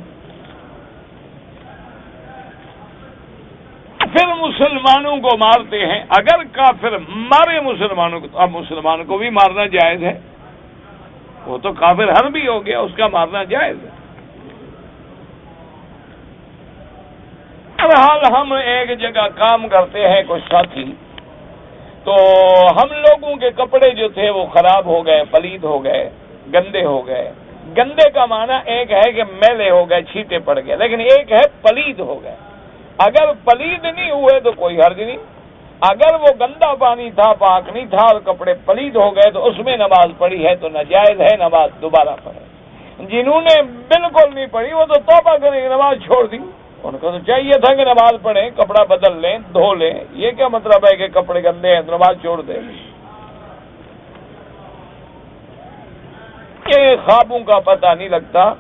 پھر مسلمانوں کو مارتے ہیں، اگر کافر مارے مسلمانوں کو تو اب مسلمان کو بھی مارنا جائز ہے، وہ تو کافر ہر بھی ہو گیا، اس کا مارنا جائز ہے۔ بہرحال ہم ایک جگہ کام کرتے ہیں، کچھ ساتھی، تو ہم لوگوں کے کپڑے جو تھے وہ خراب ہو گئے، پلید ہو گئے، گندے ہو گئے۔ گندے کا معنی ایک ہے کہ میلے ہو گئے، چھینٹے پڑ گئے، لیکن ایک ہے پلید ہو گئے۔ اگر پلید نہیں ہوئے تو کوئی حرج نہیں، اگر وہ گندا پانی تھا، پاک نہیں تھا اور کپڑے پلید ہو گئے تو اس میں نماز پڑھی ہے تو ناجائز ہے، نماز دوبارہ پڑھے۔ جنہوں نے بالکل نہیں پڑھی وہ تو توبہ کریں، نماز چھوڑ دی، ان کو تو چاہیے تھا کہ نماز پڑھیں، کپڑا بدل لیں، دھو لیں۔ یہ کیا مطلب ہے کہ کپڑے گندے ہیں نماز چھوڑ دیں؟ یہ خوابوں کا پتہ نہیں لگتا،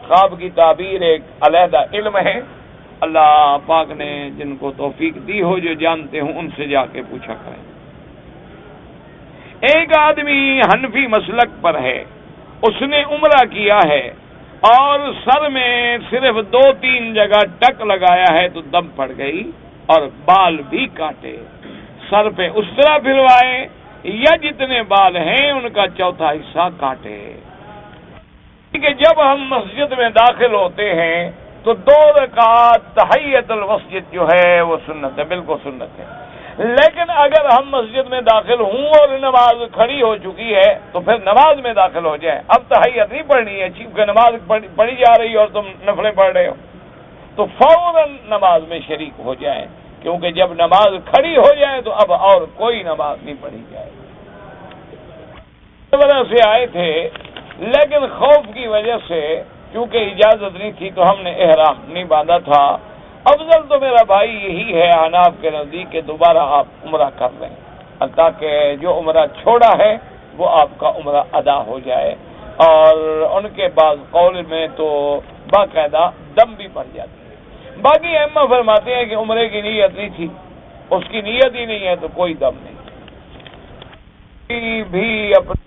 خواب کی تعبیر ایک علیحدہ علم ہے، اللہ پاک نے جن کو توفیق دی ہو، جو جانتے ہوں ان سے جا کے پوچھا کریں۔ ایک آدمی حنفی مسلک پر ہے، اس نے عمرہ کیا ہے اور سر میں صرف 2-3 جگہ ٹک لگایا ہے تو دم پڑ گئی اور بال بھی کاٹے، سر پہ اس طرح پھروائے یا جتنے بال ہیں ان کا چوتھا حصہ کاٹے۔ کہ جب ہم مسجد میں داخل ہوتے ہیں تو 2 رکعت تحیۃ المسجد جو ہے وہ سنت ہے، بالکل سنت ہے، لیکن اگر ہم مسجد میں داخل ہوں اور نماز کھڑی ہو چکی ہے تو پھر نماز میں داخل ہو جائیں، اب تحیت نہیں پڑھنی ہے، چونکہ نماز پڑھی جا رہی ہے اور تم نفلیں پڑھ رہے ہو تو فوراً نماز میں شریک ہو جائیں، کیونکہ جب نماز کھڑی ہو جائے تو اب اور کوئی نماز نہیں پڑھی جائے۔ اس وجہ سے آئے تھے، لیکن خوف کی وجہ سے کیونکہ اجازت نہیں تھی تو ہم نے احرام نہیں باندھا تھا۔ افضل تو میرا بھائی یہی ہے حناف کے نزدیک کہ دوبارہ آپ عمرہ کر لیں تاکہ جو عمرہ چھوڑا ہے وہ آپ کا عمرہ ادا ہو جائے، اور ان کے بعض قول میں تو باقاعدہ دم بھی پڑ جاتی ہے۔ باقی ائمہ فرماتے ہیں کہ عمرے کی نیت نہیں تھی، اس کی نیت ہی نہیں ہے تو کوئی دم نہیں بھی اپنے